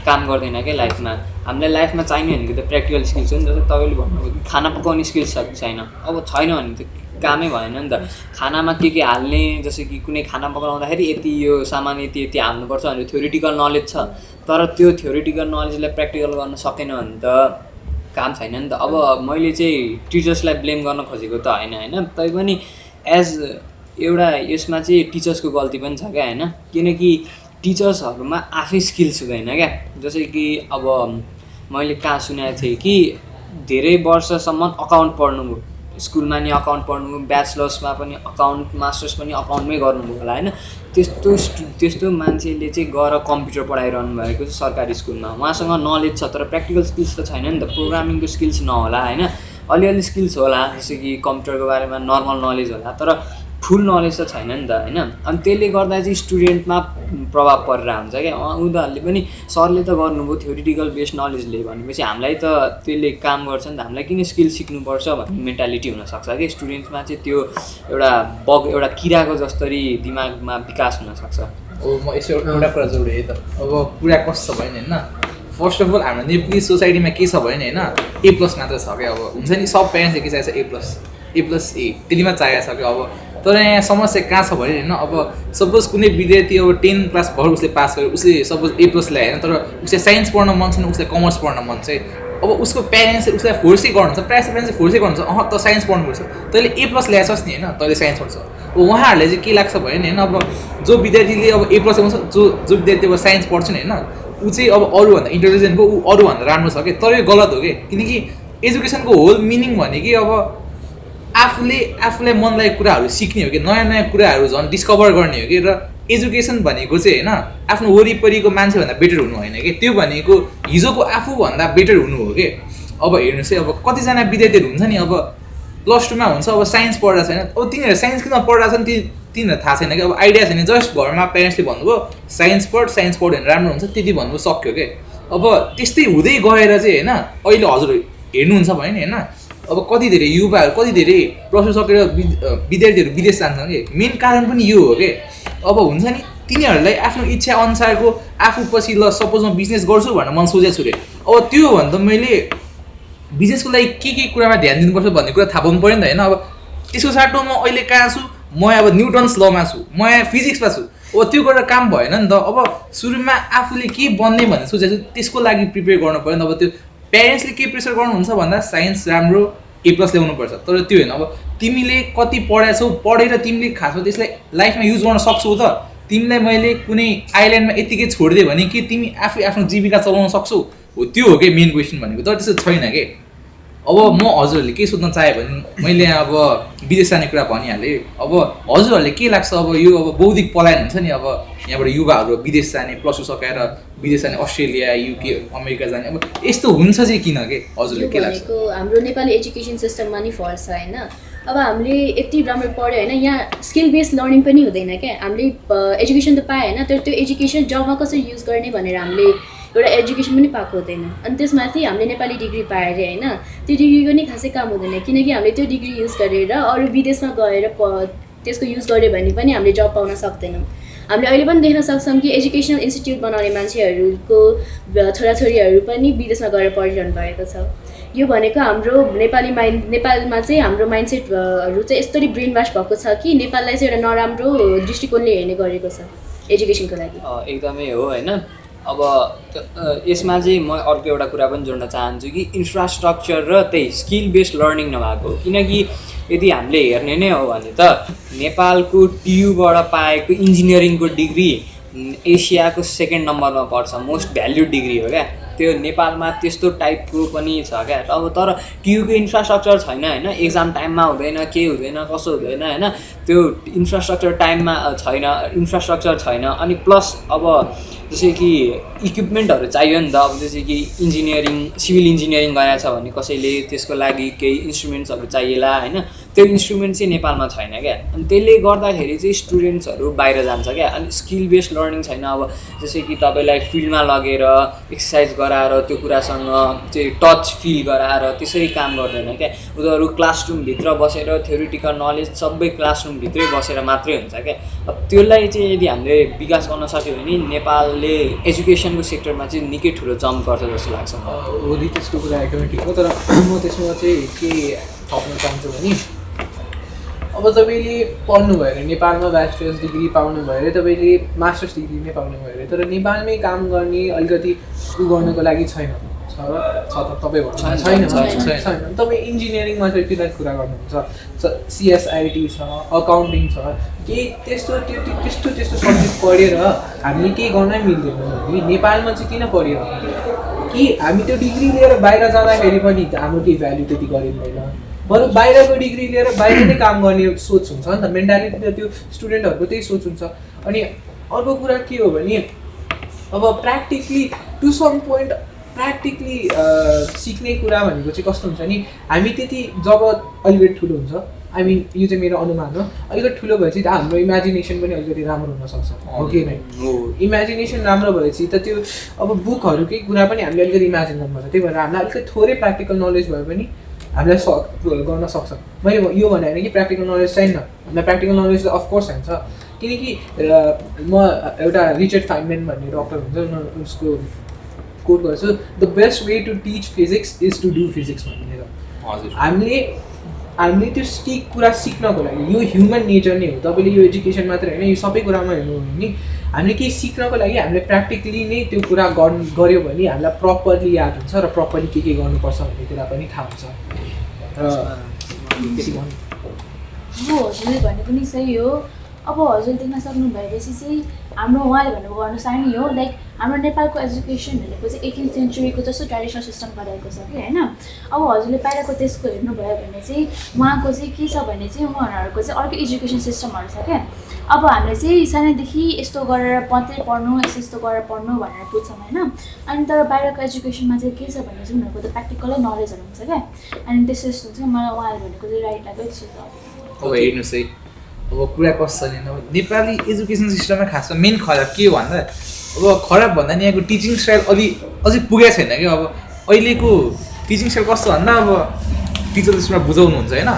C: काम गर्दैन क्या लाइफमा हामीलाई लाइफमा चाहिने भनेको त प्र्याक्टिकल स्किल्स हो नि जस्तै तपाईँले भन्नुभयो कि खाना पकाउने स्किल्स छैन अब छैन भने त कामै भएन नि त खानामा के हाल्ने जस्तो कि कुनै खाना पकाउँदाखेरि यति यो सामान यति यति हाल्नुपर्छ भनेर थ्योरिटिकल नलेज छ तर त्यो थ्योरिटिकल नलेजलाई प्र्याक्टिकल गर्न सकेन भने त काम छैन नि त अब मैले चाहिँ टिचर्सलाई ब्लेम गर्न खोजेको त होइन तैपनि एज एउटा यसमा चाहिँ टिचर्सको गल्ती पनि छ क्या होइन किनकि टिचर्सहरूमा आफै स्किल्स हुँदैन क्या जस्तै कि अब मैले कहाँ सुनेको थिएँ कि धेरै वर्षसम्म अकाउन्ट पढ्नुभयो स्कुलमा नि अकाउन्ट पढ्नु ब्याचलर्समा पनि अकाउन्ट मास्टर्स पनि अकाउन्टमै गर्नुभयो होला होइन त्यस्तो मान्छेले चाहिँ गएर कम्प्युटर पढाइरहनु भएको छ सरकारी स्कुलमा उहाँसँग नलेज छ तर प्र्याक्टिकल स्किल्स त छैन नि त प्रोग्रामिङको स्किल्स नहोला होइन अलिअलि स्किल्स होला जस्तो कि कम्प्युटरको बारेमा नर्मल नलेज होला तर फुल नलेज त छैन नि त होइन अनि त्यसले गर्दा चाहिँ स्टुडेन्टमा प्रभाव परेर हुन्छ क्या उनीहरूले पनि सरले त गर्नुभयो थ्योरिटिकल बेस्ड नलेजले भनेपछि हामीलाई त त्यसले काम गर्छ नि त हामीलाई किन स्किल सिक्नुपर्छ भन्ने मेन्टालिटी हुनसक्छ कि स्टुडेन्ट्समा चाहिँ त्यो एउटा किराको जस्तरी दिमागमा विकास हुनसक्छ
E: अब म यसो एउटा कुरा जोडेँ है त अब कुरा कस्तो छ भने होइन फर्स्ट अफ अल हाम्रो नेपाली सोसाइटीमा के छ भने होइन A+ मात्र छ क्या अब हुन्छ नि सब प्यारेन्ट्सले के चाहिएको छ A+A त्यतिमा चाहिएको छ क्या अब तर यहाँ समस्या कहाँ छ भने होइन अब सपोज कुनै विद्यार्थी अब 10 क्लास भर उसले पास गर्यो उसले सपोज A+ ल्यायो होइन तर उसले साइन्स पढ्न मन छैन उसले कमर्स पढ्न मन चाहिँ अब उसको प्यारेन्ट्सले उसलाई फोर्सै गर्नुहुन्छ प्रायः प्यारेन्ट्सले फोर्सै गर्नुहुन्छ त साइन्स पढ्नुपर्छ तैँले A+ ल्याएछस् नि होइन तैँले साइन्स पढ्छ अब उहाँहरूले चाहिँ के लाग्छ भने होइन अब जो विद्यार्थीले अब A+ ल्याउँछ जो विद्यार्थी अब साइन्स पढ्छ नि होइन ऊ चाहिँ अब अरूभन्दा इन्टेलिजेन्टको ऊ अरूभन्दा राम्रो छ कि तर यो गलत हो कि किनकि एजुकेसनको होल मिनिङ भनेकै अब आफूलाई मन लागेको कुराहरू सिक्ने हो कि नयाँ कुराहरू झन् डिस्कभर गर्ने हो कि र एजुकेसन भनेको चाहिँ होइन आफ्नो वरिपरिको मान्छेभन्दा बेटर हुनु होइन कि त्यो भनेको हिजोको आफूभन्दा बेटर हुनु हो कि अब हेर्नुहोस् है अब कतिजना विद्यार्थीहरू हुन्छ नि अब +2मा हुन्छ अब साइन्स पढिरहेको छैन अब तिनीहरू साइन्स किन पढिरहेको छन् तिनीहरू थाहा छैन कि अब आइडिया छैन जस्ट घरमा प्यारेन्ट्सले भन्नुभयो साइन्स पढ्यो भने राम्रो हुन्छ त्यति भन्नुभयो सक्यो कि अब त्यस्तै हुँदै गएर चाहिँ होइन अहिले हजुर हेर्नुहुन्छ भने होइन अब कति धेरै युवाहरू कति धेरै +2 सकेर विद्यार्थीहरू विदेश जान्छन् कि मेन कारण पनि यो हो कि अब हुन्छ नि तिनीहरूलाई आफ्नो इच्छा अनुसारको आफू पछि ल सपोज म बिजनेस गर्छु भनेर मन सोचेको छु रे अब त्यो भन्दा मैले बिजनेसको लागि के कुरामा ध्यान दिनुपर्छ भन्ने कुरा थाहा पाउनु पऱ्यो नि त होइन अब त्यसको साटो म अहिले कहाँ छु म अब न्युटन्स लमा छु म यहाँ फिजिक्समा छु अब त्यो गरेर काम भएन नि त अब सुरुमा आफूले के बन्ने भनेर सोचेको छु त्यसको लागि प्रिपेयर गर्नु पऱ्यो नि त अब त्यो प्यारेन्ट्सले के प्रेसर गर्नुहुन्छ भन्दा साइन्स राम्रो A+ ल्याउनुपर्छ तर त्यो होइन अब तिमीले कति पढाएछौ पढेर तिमीले खासमा त्यसलाई लाइफमा युज गर्न सक्छौ त तिमीलाई मैले कुनै आइल्यान्डमा यतिकै छोडिदियो भने कि तिमी आफै आफ्नो जीविका चलाउन सक्छौ हो त्यो हो कि मेन क्वेसन भनेको तर त्यस्तो छैन कि अब म हजुरहरूले के सोध्न चाहेँ भने मैले अब विदेश जाने कुरा भनिहालेँ। अब हजुरहरूले के लाग्छ अब यो अब बौद्धिक पलायन हुन्छ नि, अब यहाँबाट युवाहरू विदेश जाने +2 सकाएर विदेश जाने, अस्ट्रेलिया UK अमेरिका जाने, अब यस्तो हुन्छ चाहिँ किन के हजुरले के लाग्छ?
B: भनेको हाम्रो नेपाली एजुकेसन सिस्टममा नि फल्ट छ होइन। अब हामीले यति राम्रो पढ्यो होइन, यहाँ स्किल बेस्ड लर्निङ पनि हुँदैन क्या। हामीले एजुकेसन त पायो होइन, तर त्यो एजुकेसन जबमा कसरी युज गर्ने भनेर हामीले एउटा एजुकेसन पनि पाएको हुँदैन। अनि त्यसमाथि हामीले नेपाली डिग्री पाएर होइन, त्यो डिग्रीको नि खासै काम हुँदैन, किनकि हामीले त्यो डिग्री युज गरेर अरू विदेशमा गएर त्यसको युज गऱ्यो भने पनि हामीले जब पाउन सक्दैनौँ। हामीले अहिले पनि देख्न सक्छौँ कि एजुकेसनल इन्स्टिट्युट बनाउने मान्छेहरूको छोराछोरीहरू पनि विदेशमा गएर पढिरहनु भएको छ। यो भनेको हाम्रो नेपालमा चाहिँ हाम्रो माइन्डसेटहरू चाहिँ यस्तरी ब्रेन वास भएको छ कि नेपाललाई चाहिँ एउटा नराम्रो दृष्टिकोणले हेर्ने गरेको छ एजुकेसनको लागि।
C: एकदमै हो होइन। अब यसमा चाहिँ म अर्को एउटा कुरा पनि जोड्न चाहन्छु कि इन्फ्रास्ट्रक्चर र त्यही स्किल बेस्ड लर्निङ नभएको। किनकि यदि हामीले हेर्ने नै हो भने त नेपालको TUबाट पाएको इन्जिनियरिङको डिग्री एसियाको 2nd नम्बरमा पर्छ, मोस्ट भ्याल्युड डिग्री हो क्या। त्यो नेपालमा त्यस्तो टाइपको पनि छ क्या। अब तर TUको इन्फ्रास्ट्रक्चर छैन होइन, एक्जाम टाइममा हुँदैन, के हुँदैन, कसो हुँदैन होइन, त्यो इन्फ्रास्ट्रक्चर इन्फ्रास्ट्रक्चर छैन। अनि प्लस अब जस्तै कि इक्विपमेन्टहरू चाहियो नि त। अब जस्तै कि सिभिल इन्जिनियरिङ गएको छ भने कसैले त्यसको लागि केही इन्स्ट्रुमेन्ट्सहरू चाहिएला होइन, त्यो इन्स्ट्रुमेन्ट चाहिँ नेपालमा छैन क्या। अनि त्यसले गर्दाखेरि चाहिँ स्टुडेन्ट्सहरू बाहिर जान्छ क्या। अनि स्किल बेस्ड लर्निङ छैन। अब जस्तै कि तपाईँलाई फिल्डमा लगेर एक्सर्साइज गराएर त्यो कुरासँग चाहिँ टच फिल गराएर त्यसरी काम गर्दैन क्या। उनीहरू क्लासरुमभित्र बसेर थ्योरिटिकल नलेज सबै क्लासरुमभित्रै बसेर मात्रै हुन्छ क्या। अब त्यसलाई चाहिँ यदि हामीले विकास गर्न सक्यो भने नेपालले एजुकेसनको सेक्टरमा चाहिँ निकै ठुलो जम्प गर्छ जस्तो लाग्छ।
D: हो नि, त्यसको कुरा एकदमै ठिक हो। तर म त्यसमा चाहिँ के थप्न चाहन्छु भने अब तपाईँले पढ्नुभयो अरे नेपालमा ब्याचलर्स डिग्री पाउनुभयो अरे, तपाईँले मास्टर्स डिग्री नै पाउनुभयो अरे, तर नेपालमै काम गर्ने अलिकति गर्नको लागि छैन त तपाईँ भन्नु छैन। तपाईँ इन्जिनियरिङमा चाहिँ किन कुरा गर्नुहुन्छ? CSIT छ, अकाउन्टिङ छ, केही त्यस्तो सब्जेक्ट पढेर हामीले केही गर्नै मिल्दैन भने नेपालमा चाहिँ किन पढिरहनु कि हामी त्यो डिग्री लिएर बाहिर जाँदाखेरि पनि हाम्रो केही भ्याल्यु त्यति गरिँदैन। बरु बाहिरको डिग्री लिएर बाहिर नै काम गर्ने सोच हुन्छ नि त, मेन्टालिटी त त्यो स्टुडेन्टहरूको त्यही सोच हुन्छ। अनि अर्को कुरा के हो भने अब practically to some point practically सिक्ने कुरा भनेको चाहिँ कस्तो हुन्छ नि, हामी त्यति जब अलिकति ठुलो हुन्छ, आई मिन यो चाहिँ मेरो अनुमान हो, अलिकति ठुलो भएपछि त हाम्रो इमेजिनेसन पनि अलिकति राम्रो हुनसक्छ, हो कि नै? इमेजिनेसन राम्रो भएपछि त त्यो अब बुकहरूकै कुरा पनि हामीले अलिकति इमेजिन गर्नुपर्छ। त्यही भएर हामीलाई अलिकति थोरै प्र्याक्टिकल नलेज भयो भने हामीलाई गर्न सक्छ। मैले यो भने होइन कि प्र्याक्टिकल नलेज छैन, हामीलाई प्र्याक्टिकल नलेज त अफकोर्स चाहिन्छ। किनकि म एउटा रिचर्ड फाइनम्यान भन्ने डक्टर हुन्छ, उसको कोट गर्छु, the best way to teach physics is to do physics भनेर। हामीले त्यो कुरा सिक्नको लागि, यो ह्युमन नेचर नै हो। तपाईँले यो एजुकेसन मात्रै होइन, यो सबै कुरामा हेर्नु हो भने हामीले केही सिक्नको लागि हामीले प्र्याक्टिकली नै त्यो कुरा गऱ्यो भने हामीलाई प्रपरली याद हुन्छ र प्रपरली के गर्नुपर्छ भन्ने कुरा पनि थाहा हुन्छ।
A: हो, हजुरले भनेको पनि सही हो। अब हजुर देख्न सक्नु भएपछि चाहिँ हाम्रो उहाँले भनेको अनुसार नै हो, लाइक हाम्रो नेपालको एजुकेसन भनेको चाहिँ 18th सेन्चुरीको जस्तो ट्रेडिसनल सिस्टम रहेको छ कि होइन। अब हजुरले बाहिरको त्यसको हेर्नुभयो भने चाहिँ उहाँको चाहिँ के छ भने चाहिँ उहाँहरूको चाहिँ अर्को एजुकेसन सिस्टमहरू छ क्या। अब हामीले चाहिँ सानैदेखि यस्तो गरेर मात्रै पढ्नु, यस्तो गरेर पढ्नु भनेर बुझ्छौँ होइन। अनि तर बाहिरको एजुकेसनमा चाहिँ के छ भने चाहिँ उनीहरूको त प्र्याक्टिकलै नलेजहरू हुन्छ क्या। अनि त्यस्तो यस्तो हुन्छ। मलाई उहाँले भनेको चाहिँ राइट लाग्यो त्यसो त।
E: अब हेर्नुहोस् है, अब कुरा कस्तो छ भने नेपाली एजुकेसन सिस्टममा खासमा मेन खराब के हो भन्दा, अब खराब भन्दा नि यहाँको टिचिङ स्टाइल अझै पुगेको छैन क्या। अब अहिलेको टिचिङ स्टाइल कस्तो भन्दा अब टिचर त्यसमा बुझाउनुहुन्छ होइन,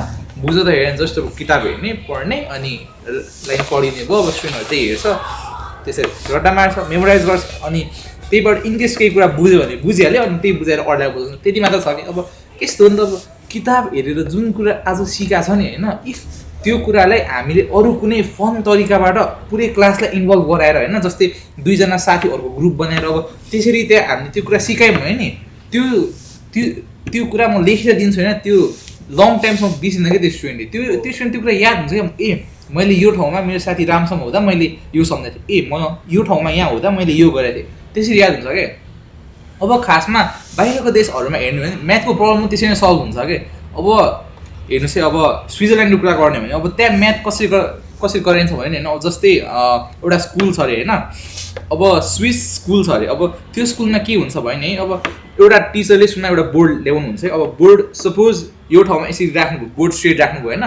E: बुझाउँदा हेर्ने जस्तो किताब हेर्ने पढ्ने अनि लाइन पढिने भयो। अब स्टुडेन्टहरू त्यही हेर्छ, त्यसरी रट्टा मार्छ, मेमोराइज गर्छ, अनि त्यहीबाट इनकेस केही कुरा बुझ्यो भने बुझिहाल्यो, अनि त्यही बुझाएर अरूलाई बुझ्नु, त्यति मात्र छ कि। अब यस्तो हो नि त, अब किताब हेरेर जुन कुरा आज सिकाएको छ नि होइन, इफ त्यो कुरालाई हामीले अरू कुनै फन तरिकाबाट पुरै क्लासलाई इन्भल्भ गराएर होइन, जस्तै 2जना साथीहरूको ग्रुप बनाएर अब त्यसरी त्यहाँ हामीले त्यो कुरा सिकायौँ भने नि त्यो कुरा म लेखेर दिन्छु होइन, त्यो लङ टाइमसम्म बिर्सिँदैन क्या त्यो स्टुडेन्टले। त्यो स्टुडेन्ट त्यो कुरा याद हुन्छ क्या। मैले यो ठाउँमा मेरो साथी रामसँग हुँदा मैले यो सम्झाएको थिएँ, म यो ठाउँमा यहाँ हुँदा मैले यो गरेको थिएँ, त्यसरी याद हुन्छ क्या। अब खासमा बाहिरको देशहरूमा हेर्नु भने म्याथको प्रब्लम त्यसरी नै सल्भ हुन्छ कि अब हेर्नुहोस् है अब स्विजरल्यान्डको कुरा गर्ने भने अब त्यहाँ म्याथ कसरी गरिन्छ भने होइन अब जस्तै एउटा स्कुल छ अरे होइन अब स्विस स्कुल छ अरे अब त्यो स्कुलमा के हुन्छ भने अब एउटा टिचरले सुन्दा एउटा बोर्ड ल्याउनु हुन्छ है अब बोर्ड सपोज यो ठाउँमा यसरी राख्नुभयो बोर्ड स्ट्रेट राख्नुभयो होइन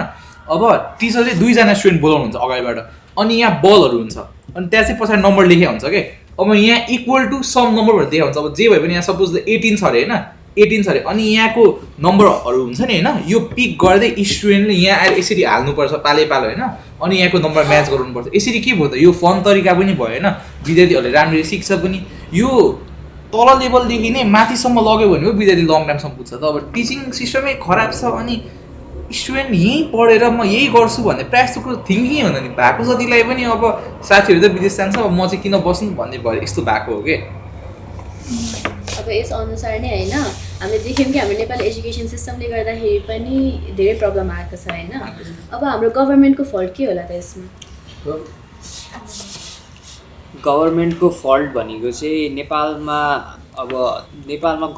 E: अब टिचरले 2जना स्टुडेन्ट बोलाउनुहुन्छ अगाडिबाट अनि यहाँ बलहरू हुन्छ अनि त्यहाँ चाहिँ पछाडि नम्बर लेखेको हुन्छ कि अब यहाँ इक्वल टु सम नम्बर भनेर देखाएको हुन्छ अब जे भयो भने यहाँ सपोज 18 छ अरे होइन 18 छ अरे अनि यहाँको नम्बरहरू हुन्छ नि होइन यो पिक गर्दै स्टुडेन्टले यहाँ आएर यसरी हाल्नुपर्छ पालो होइन अनि यहाँको नम्बर म्याच गराउनुपर्छ यसरी के भयो त यो फन तरिका पनि भयो होइन विद्यार्थीहरूले राम्ररी सिक्छ पनि यो तल लेभलदेखि नै माथिसम्म लग्यो भने हो विद्यार्थी लङ टाइमसम्म पुग्छ त अब टिचिङ सिस्टमै खराब छ अनि स्टुडेन्ट यहीँ पढेर म यही गर्छु भन्ने प्रायःको थिङ्किङ हुँदैन नि भएको जतिलाई पनि अब साथीहरू त विदेश जान्छ अब म चाहिँ किन बस्नु भन्ने भयो यस्तो भएको हो कि
B: अब यस अनुसार नै होइन हामीले देख्यौँ कि हाम्रो नेपाली एजुकेसन सिस्टमले गर्दाखेरि पनि धेरै प्रब्लम आएको छ होइन अब हाम्रो गभर्मेन्टको फल्ट के होला त यसमा
C: गभर्मेन्टको फल्ट भनेको चाहिँ नेपालमा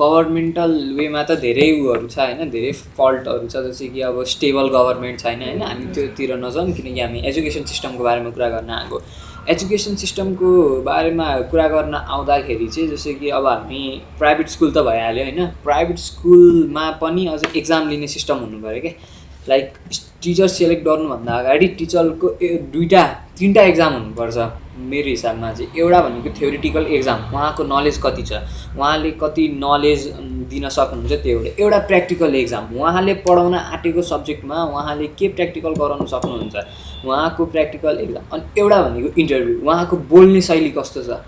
C: गभर्मेन्टल वेमा त धेरै उहरू छ होइन धेरै फल्टहरू छ जस्तै कि अब स्टेबल गभर्मेन्ट छैन होइन हामी त्योतिर नजाउँ किनकि हामी एजुकेसन सिस्टमको बारेमा कुरा गर्न आएको एजुकेसन सिस्टमको बारेमा कुरा गर्न आउँदाखेरि चाहिँ जस्तै कि अब हामी प्राइभेट स्कुल त भइहाल्यो होइन प्राइभेट स्कुलमा पनि अझ एक्जाम लिने सिस्टम हुनु पऱ्यो क्या लाइक टिचर सेलेक्ट गर्नुभन्दा अगाडि टिचरको 2-3टा एक्जाम हुनुपर्छ मेरो हिसाबमा चाहिँ एउटा भनेको थ्योरिटिकल एक्जाम उहाँको नलेज कति छ उहाँले कति नलेज दिन सक्नुहुन्छ त्यो एउटा प्र्याक्टिकल एक्जाम उहाँले पढाउन आँटेको सब्जेक्टमा उहाँले के प्र्याक्टिकल गराउन सक्नुहुन्छ उहाँको प्र्याक्टिकल एक्जाम अनि एउटा भनेको इन्टरभ्यू उहाँको बोल्ने शैली कस्तो छ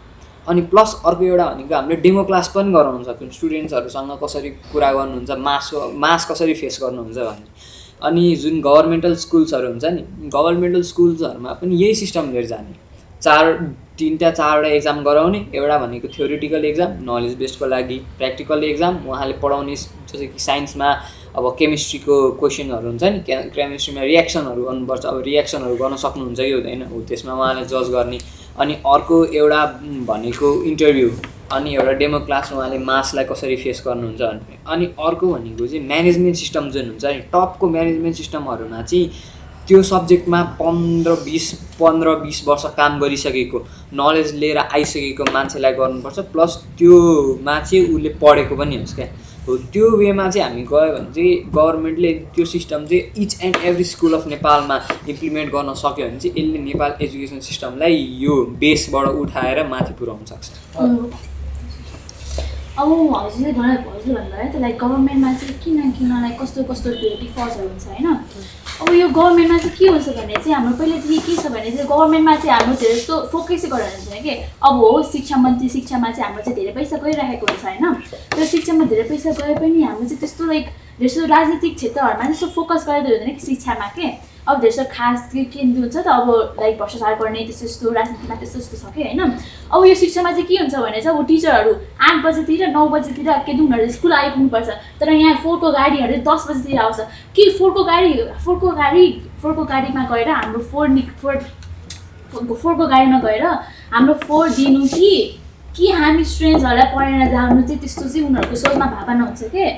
C: अनि प्लस अर्को एउटा भनेको हामीले डेमो क्लास पनि गराउन सक्छौँ स्टुडेन्ट्सहरूसँग कसरी कुरा गर्नुहुन्छ मास कसरी फेस गर्नुहुन्छ भन्ने अनि जुन गभर्मेन्टल स्कुल्सहरू हुन्छ नि गभर्मेन्टल स्कुल्सहरूमा पनि यही सिस्टम लिएर जाने 4-4वटा एक्जाम गराउने एउटा भनेको थ्योरिटिकल एक्जाम नलेज बेस्डको लागि प्र्याक्टिकल एक्जाम उहाँले पढाउने जस्तै कि साइन्समा अब केमिस्ट्रीको क्वेसनहरू हुन्छ नि केमिस्ट्रीमा रियाक्सनहरू गर्नुपर्छ अब रियाक्सनहरू गर्न सक्नुहुन्छ कि हुँदैन हो त्यसमा उहाँले जज गर्ने अनि अर्को एउटा भनेको इन्टरभ्यू अनि एउटा डेमो क्लास उहाँले मासलाई कसरी फेस गर्नुहुन्छ भन्ने अनि अर्को भनेको चाहिँ म्यानेजमेन्ट सिस्टम जुन हुन्छ नि टपको म्यानेजमेन्ट सिस्टमहरूमा चाहिँ त्यो सब्जेक्टमा 15-20 वर्ष काम गरिसकेको नलेज लिएर आइसकेको मान्छेलाई गर्नुपर्छ प्लस त्योमा चाहिँ उसले पढेको पनि होस् क्या हो त्यो वेमा चाहिँ हामी गयो भने चाहिँ गभर्मेन्टले त्यो सिस्टम चाहिँ each and every school of नेपालमा इम्प्लिमेन्ट गर्न सक्यो भने चाहिँ यसले नेपाल एजुकेसन सिस्टमलाई यो बेसबाट उठाएर माथि पुर्याउन सक्छ
A: अब हजुरले भन्नुभयो त लाइक गभर्मेन्टमा चाहिँ किन लाइक कस्तो डिफल्ट्सहरू हुन्छ होइन अब यो गभर्मेन्टमा चाहिँ के हुन्छ भने चाहिँ हाम्रो पहिलादेखि के छ भने चाहिँ गभर्मेन्टमा चाहिँ हाम्रो धेरै जस्तो फोकसै गरेर हुँदैन कि अब हो शिक्षा शिक्षामा चाहिँ हाम्रो चाहिँ धेरै पैसा गइरहेको हुन्छ होइन त्यो शिक्षामा धेरै पैसा गए पनि हाम्रो चाहिँ त्यस्तो लाइक धेरै जस्तो राजनीतिक क्षेत्रहरूमा त्यस्तो फोकस गरेर हुँदैन कि शिक्षामा के अब धेरै जस्तो खास के हुन्छ त अब लाइक भ्रष्टाचार गर्ने त्यस्तो राजनीतिमा त्यस्तो छ कि होइन अब यो शिक्षामा चाहिँ के हुन्छ भने चाहिँ अब टिचरहरू 8 बजेतिर 9 बजेतिर के उनीहरू स्कुल आइपुग्नुपर्छ तर यहाँ फोरको गाडीहरू 10 बजेतिर आउँछ कि फोरको गाडीमा गएर हाम्रो फोरको गाडीमा गएर हाम्रो 4 दिनु कि हामी स्टुडेन्ट्सहरूलाई पढेर जानु चाहिँ त्यस्तो चाहिँ उनीहरूको सोचमा भावना हुन्छ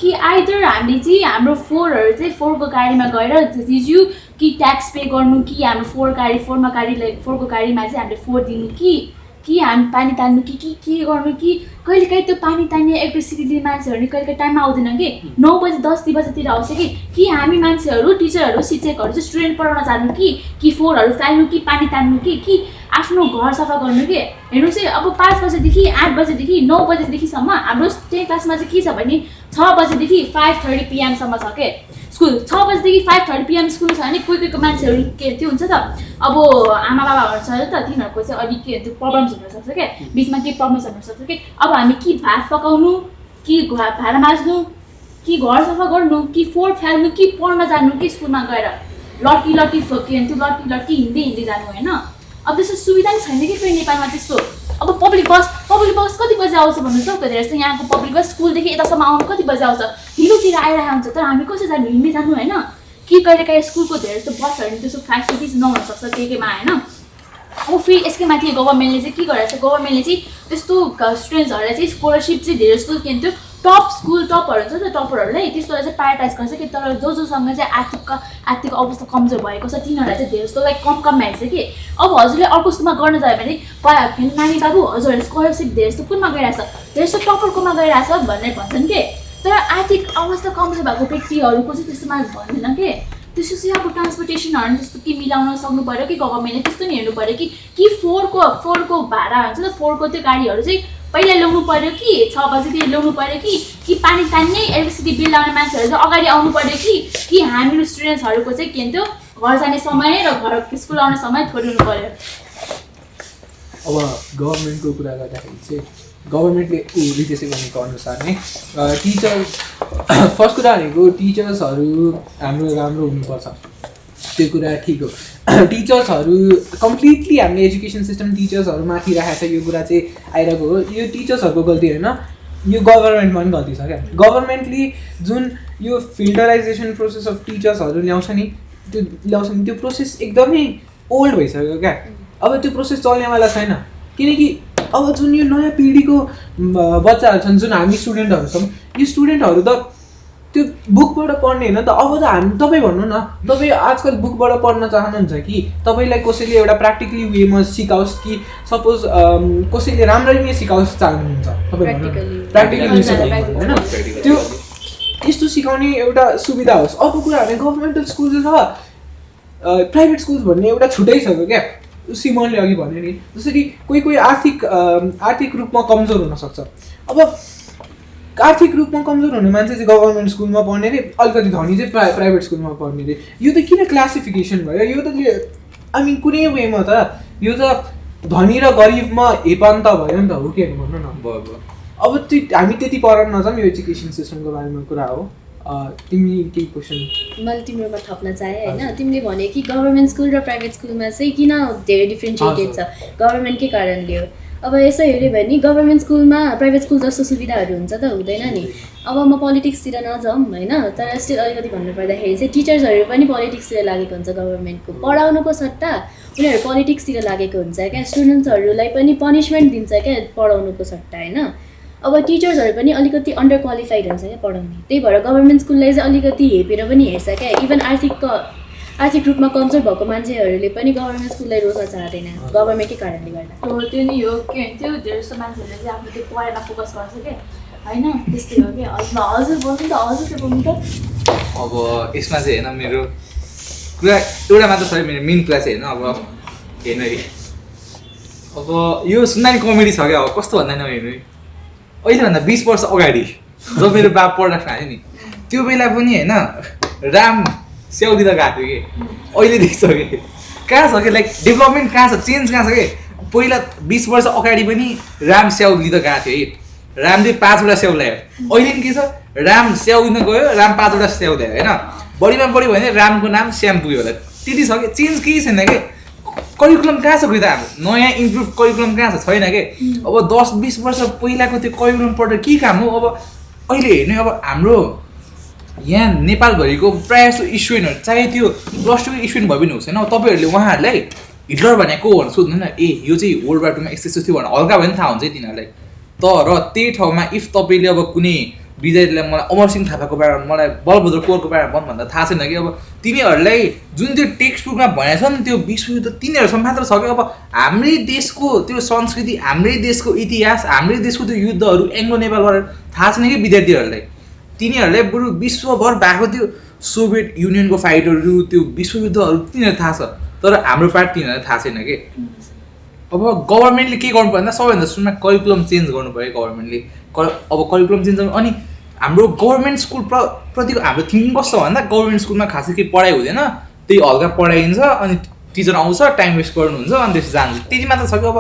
A: कि आइदर हामीले चाहिँ हाम्रो फोरको गाडीमा गएर दिज्यू कि ट्याक्स पे गर्नु कि हाम्रो फोरको गाडीमा चाहिँ हामीले 4 दिनु कि हामी पानी तान्नु कि के गर्नु कि कहिलेकाहीँ त्यो पानी तान्ने इलेक्ट्रिसिटीले मान्छेहरू कहिलेकाहीँ टाइममा आउँदैन कि 9 बजे 10 बजेतिर आउँछ कि हामी मान्छेहरू टिचरहरू शिक्षकहरू चाहिँ स्टुडेन्ट पढाउन जानु कि फोरहरू फाल्नु कि पानी तान्नु कि आफ्नो घर सफा गर्नु कि हेर्नु चाहिँ अब 5 बजेदेखि 8 बजेदेखि 9 बजेदेखिसम्म हाम्रो 10 क्लासमा चाहिँ के छ भने 6 बजेदेखि 5:30 PM-सम्म छ के स्कुल 6 बजेदेखि 5:30 PM स्कुल छ भने कोही मान्छेहरू के त्यो हुन्छ त अब आमा बाबाहरू छ त तिनीहरूको चाहिँ अलिक के प्रब्लम्स हुनसक्छ क्या बिचमा के प्रब्लम्स हुनसक्छ कि अब हामी कि भात पकाउनु कि भाँडा माझ्नु कि घर सफा गर्नु कि फोर फाल्नु कि पढ्न जानु कि स्कुलमा गएर लट्टी हिँड्दै जानु होइन अब त्यस्तो सुविधा नि छैन कि फेरि नेपालमा त्यस्तो अब पब्लिक बस कति बजी आउँछ भन्नुहोस् न धेरै जस्तो यहाँको पब्लिक बस स्कुलदेखि यतासम्म आउनु कति बजी आउँछ ढिलोतिर आइरहेको हुन्छ तर हामी कसरी जानु हिँड्दै जानु होइन कि कहिलेकाहीँ स्कुलको धेरै जस्तो बसहरू त्यस्तो फेसिलिटिज नहुनसक्छ केमा होइन अब फेरि यसकै माथि गभर्मेन्टले चाहिँ के गरेको छ, गभर्मेन्टले चाहिँ त्यस्तो स्टुडेन्ट्सहरूलाई चाहिँ स्कलरसिप चाहिँ धेरै जस्तो के भन्छ टपरहरू हुन्छ नि त, टपरहरूलाई त्यस्तोलाई चाहिँ प्रायोरिटाइज गर्छ कि। तर जोसँग चाहिँ आर्थिक अवस्था कमजोर भएको छ तिनीहरूलाई चाहिँ धेरै जस्तो कम आइन्छ कि। अब हजुरले अर्को स्कुलमा गर्न जायो भने नानी बाबु हजुरहरूले स्कलरसिप धेरै जस्तो कुनमा गइरहेछ, धेरै जस्तो टपरकोमा गइरहेछ भनेर भन्छन् कि। तर आर्थिक अवस्था कमजोर भएको व्यक्तिहरूको चाहिँ त्यस्तोमा भन्दैन कि। त्यसो चाहिँ अब ट्रान्सपोर्टेसनहरू त्यस्तो कि मिलाउन सक्नु पऱ्यो कि गभर्मेन्टले त्यस्तो नि हेर्नु पऱ्यो कि फोरको भाडा हुन्छ नि त, फोरको त्यो गाडीहरू चाहिँ पहिला ल्याउनु पऱ्यो कि 6 बजीतिर ल्याउनु पऱ्यो कि पानी तान्ने इलेक्ट्रिसिटी बिल लाउने मान्छेहरू चाहिँ अगाडि आउनु पऱ्यो कि हामी स्टुडेन्ट्सहरूको चाहिँ के भन्छ घर जाने समय र घर स्कुल आउने समय छोडिनु पऱ्यो।
D: अब गभर्मेन्टको कुरा गर्दाखेरि चाहिँ गभर्मेन्टले रितेशले भनेको अनुसार नै टिचर फर्स्ट कुरा भनेको टिचर्सहरू हाम्रो राम्रो हुनुपर्छ, त्यो कुरा ठिक हो। टिचर्सहरू कम्प्लिटली हामीले एजुकेसन सिस्टम टिचर्सहरू माथि राखेको छ, यो कुरा चाहिँ आइरहेको हो। यो टिचर्सहरूको गल्ती होइन, यो गभर्मेन्टमा पनि गल्ती छ क्या। गभर्मेन्टले जुन यो फिल्टराइजेसन प्रोसेस अफ टिचर्सहरू ल्याउँछ नि त्यो प्रोसेस एकदमै ओल्ड भइसक्यो क्या। अब त्यो प्रोसेस चल्नेवाला छैन, किनकि अब जुन यो नयाँ पिँढीको बच्चाहरू छन्, जुन हामी स्टुडेन्टहरू छौँ, यो स्टुडेन्टहरू त त्यो बुकबाट पढ्ने होइन त। अब त तपाईँ भन्नु न, तपाईँ आजकल बुकबाट पढ्न चाहनुहुन्छ कि तपाईँलाई कसैले एउटा प्र्याक्टिकली वेमा सिकाओस् कि सपोज कसैले राम्ररी नै सिकाओस् चाहनुहुन्छ, तपाईँ भन्नु प्र्याक्टिकली सिकाउनु होइन, त्यो त्यस्तो सिकाउने एउटा सुविधा होस्। अर्को कुरा भने गभर्मेन्टल स्कुल र प्राइभेट स्कुल्स भन्ने एउटा छुट्टै छ क्या। सिमनले अघि भन्यो नि जसरी कोही आर्थिक रूपमा कमजोर हुनसक्छ। अब आर्थिक रूपमा कमजोर हुने मान्छे चाहिँ गभर्मेन्ट स्कुलमा पढ्ने रे, अलिकति धनी चाहिँ प्राइभेट स्कुलमा पढ्ने रे। यो त किन क्लासिफिकेसन भयो? यो त कुनै वेमा त यो त धनी र गरिबमा हेपान्त भयो नि त, हो कि भन्नु न। अब त्यो हामी त्यति पर नजाउँ, यो एजुकेसन सिस्टमको बारेमा कुरा हो। तिमी केही क्वेसन
B: मैले तिम्रोमा थप्न चाहेँ होइन, तिमीले भने कि गभर्मेन्ट स्कुल र प्राइभेट स्कुलमा चाहिँ किन धेरै डिफ्रेन्सिएटेड छ, गभर्मेन्टकै कारणले हो। अब यसो हेऱ्यो भने गभर्मेन्ट स्कुलमा प्राइभेट स्कुल जस्तो सुविधाहरू हुन्छ त हुँदैन नि। अब म पोलिटिक्सतिर नजाउँ होइन, तर स्टिल अलिकति भन्नुपर्दाखेरि चाहिँ टिचर्सहरू पनि पोलिटिक्सतिर लागेको हुन्छ। गभर्मेन्टको पढाउनुको सट्टा उनीहरू पोलिटिक्सतिर लागेको हुन्छ क्या। स्टुडेन्ट्सहरूलाई पनि पनिसमेन्ट दिन्छ क्या पढाउनुको सट्टा होइन। अब टिचर्सहरू पनि अलिकति अन्डर क्वालिफाइड हुन्छ क्या पढाउने, त्यही भएर गभर्मेन्ट स्कुललाई चाहिँ अलिकति हेपेर पनि हेर्छ क्या। इभन आर्थिक रूपमा कमजोर भएको मान्छेहरूले पनि गभर्मेन्ट स्कुललाई रोज्न चाहँदैन, गभर्मेन्टकै कारणले गर्दा।
A: त्यो नि हो के भन्थ्यो, धेरै जस्तो मान्छेहरूले चाहिँ आफ्नो त्यो पढाइमा फोकस गर्छ क्या होइन, त्यस्तै हो क्या। हजुर बोल्नु त, हजुर चाहिँ बोल्नु त।
E: अब यसमा चाहिँ होइन मेरो कुरा एउटा मात्र छ, मेरो मेन कुरा चाहिँ होइन। अब हेर्नु है, अब यो सुन्दानी कमेडी छ क्या। अब कस्तो भन्दैन हेर्नु, अहिलेभन्दा 20 वर्ष अगाडि जब मेरो बाप पढ्न थाल्यो नि, त्यो बेला पनि होइन राम स्याउ दिँदा गएको थियो कि अहिले देख्छ कि कहाँ छ कि डेभलपमेन्ट कहाँ छ, चेन्ज कहाँ छ कि। पहिला 20 वर्ष अगाडि पनि राम स्याउ लिँदा गएको थियो है, रामले 5वटा स्याउ ल्यायो। अहिले पनि के छ, राम स्याउ दिन गयो, राम 5वटा स्याउ ल्यायो होइन। बढीमा बढी भयो भने रामको नाम श्याम पुग्यो होला, त्यति छ कि। चेन्ज केही छैन कि। करिकुलम कहाँ छ खोइ त, हाम्रो नयाँ इम्प्रुभ करिकुलम कहाँ छ, छैन कि। अब 10-20 वर्ष पहिलाको त्यो करिकुलम पढेर के काम हो। अब अहिले हेर्नु, अब हाम्रो यहाँ नेपालभरिको प्रायः जस्तो स्टुडेन्टहरू चाहे त्यो +2 स्टुडेन्ट भए पनि हुँदैन। अब तपाईँहरूले उहाँहरूलाई हिटलर भनेको भनेर सोध्दैन, ए यो चाहिँ वर्ल्ड वार 2मा यस्तो थियो भनेर हल्का भयो भने थाहा हुन्छ तिनीहरूलाई। तर त्यही ठाउँमा इफ तपाईँले अब कुनै विद्यार्थीलाई मलाई अमरसिंह थापाको बारेमा, मलाई बलभद्र कोरको बारेमा भन् भन्दा थाहा छैन कि। अब तिनीहरूलाई जुन त्यो टेक्स्ट बुकमा भनेको छ नि त्यो विश्वयुद्ध तिनीहरूसँग मात्र छ कि। अब हाम्रै देशको त्यो संस्कृति, हाम्रै देशको इतिहास, हाम्रै देशको त्यो युद्धहरू एङ्ग्लो नेपालबाट थाहा छैन कि विद्यार्थीहरूलाई। तिनीहरूलाई बरु विश्वभर भएको त्यो सोभियत युनियनको फाइटरहरू, त्यो विश्वयुद्धहरू तिनीहरूलाई थाहा छ, तर हाम्रो पार्ट तिनीहरूलाई थाहा छैन कि। अब गभर्मेन्टले के गर्नु पर्दा सबैभन्दा सुरुमा करिकुलम चेन्ज गर्नु पऱ्यो गभर्मेन्टले। अब करिकुलम चेन्ज गर्नु, अनि हाम्रो गभर्मेन्ट स्कुल प्रतिको हाम्रो थिङ्किङ कस्तो भन्दा गभर्मेन्ट स्कुलमा खासै केही पढाइ हुँदैन, त्यही हल्का पढाइन्छ, अनि टिचर आउँछ, टाइम वेस्ट गर्नुहुन्छ, अनि त्यसपछि जान्छ, त्यति मात्र छ कि। अब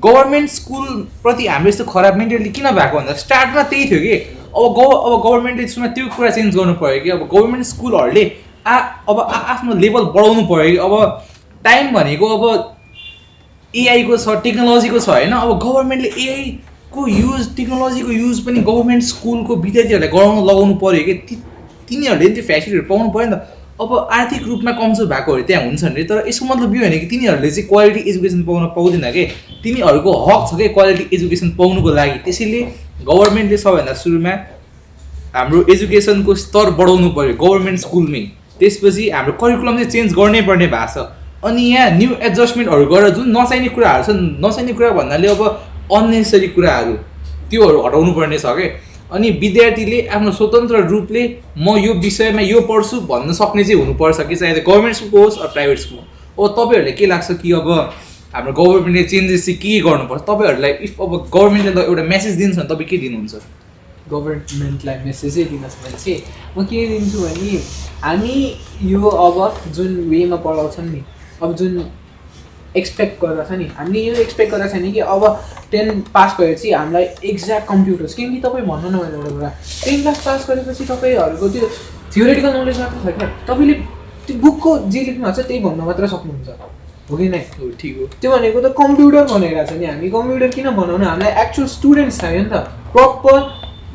E: गभर्मेन्ट स्कुलप्रति हाम्रो यस्तो खराब मेन्टालिटी किन भएको भन्दा स्टार्टमा त्यही थियो कि। अब गभर्मेन्टले सुरुमा त्यो कुरा चेन्ज गर्नु पऱ्यो कि। अब गभर्मेन्ट स्कुलहरूले अब आफ्नो लेभल बढाउनु पऱ्यो कि। अब टाइम भनेको अब एआईको छ, टेक्नोलोजीको छ होइन। अब गभर्मेन्टले एआईको युज, टेक्नोलोजीको युज पनि गभर्मेन्ट स्कुलको विद्यार्थीहरूलाई लगाउनु पऱ्यो कि। तिनीहरूले त्यो फेसिलिटीहरू पाउनु पऱ्यो नि त। अब आर्थिक रूपमा कमजोर भएकोहरू त्यहाँ हुन्छन् अरे, तर यसको मतलब यो होइन कि तिनीहरूले चाहिँ क्वालिटी एजुकेसन पाउन पाउँदैन कि तिनीहरूको हक छ कि क्वालिटी एजुकेसन पाउनुको लागि। त्यसैले गभर्मेन्टले सबैभन्दा सुरुमा हाम्रो एजुकेसनको स्तर बढाउनु पऱ्यो गभर्मेन्ट स्कुलमै, त्यसपछि हाम्रो करिकुलम चाहिँ चेन्ज गर्नै पर्ने भएको छ। अनि यहाँ न्यू एडजस्टमेन्टहरू गरेर जुन नचाहिने कुराहरू छन्, नचाहिने कुरा भन्नाले अब अननेसेसरी कुराहरू त्योहरू हटाउनु पर्ने छ क्या। अनि विद्यार्थीले आफ्नो स्वतन्त्र रूपले म यो विषयमा यो पढ्छु भन्न सक्ने चाहिँ हुनुपर्छ कि चाहे गभर्मेन्ट स्कुल होस् अर प्राइभेट स्कुल। अब तपाईँहरूले के लाग्छ कि अब हाम्रो गभर्मेन्टले चेन्जेस चाहिँ के गर्नुपर्छ? तपाईँहरूलाई इफ अब गभर्मेन्टले एउटा मेसेज दिन्छ भने तपाईँ के दिनुहुन्छ?
D: गभर्मेन्टलाई मेसेजै दिन छ भने चाहिँ म के दिन्छु भने हामी यो अब जुन वेमा पढाउँछन् नि, अब जुन एक्सपेक्ट गरेर छ नि, हामीले यो एक्सपेक्ट गरेर छैन कि अब 10 पास भएपछि हामीलाई एक्ज्याक्ट कम्प्युटर्स, किनकि तपाईँ भन्नु न भने एउटा कुरा 10 क्लास पास गरेपछि तपाईँहरूको त्यो थियोरिटिकल नलेज मात्र छ क्या, तपाईँले त्यो बुकको जे लेख्नु भएको छ त्यही भन्न मात्र सक्नुहुन्छ, हो कि नै?
E: ठिक हो।
D: त्यो भनेको त कम्प्युटर भनिरहेको छ नि, हामी कम्प्युटर किन बनाउनु? हामीलाई एक्चुअल स्टुडेन्ट्स चाहियो नि त, प्रपर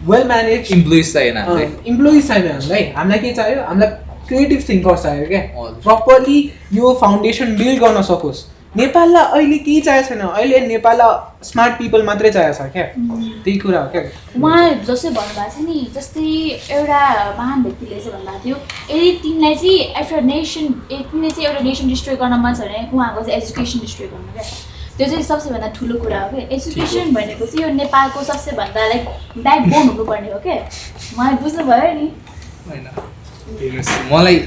D: वेल म्यानेज
E: इम्प्लोइज चाहिएन,
D: इम्प्लोइज चाहियो हामीलाई के चाहियो? हामीलाई क्रिएटिभ थिङ्कर्स चाहियो क्या, प्रपरली यो फाउन्डेसन बिल्ड गर्न सकोस्। नेपाललाई अहिले केही चाहिएको छैन, अहिले नेपाललाई स्मार्ट पिपल मात्रै चाहिएको छ क्या, त्यही कुरा हो क्या।
A: उहाँ जसले भन्नुभएको छ नि, जस्तै एउटा महान व्यक्तिले चाहिँ भन्नुभएको थियो, यदि तिमीलाई चाहिँ आफ्टर नेसन तिमीले चाहिँ एउटा नेसन डिस्ट्रोय गर्न मन छ भने उहाँको चाहिँ एजुकेसन डिस्ट्रोय गर्नु क्या, त्यो चाहिँ सबसे भन्दा ठुलो कुरा हो क्या। एजुकेसन भनेको चाहिँ यो नेपालको सबसे भन्दा लाइक ब्याकबोन हुनुपर्ने हो क्या, उहाँले बुझ्नुभयो नि?
E: होइन हेर्नुहोस्, मलाई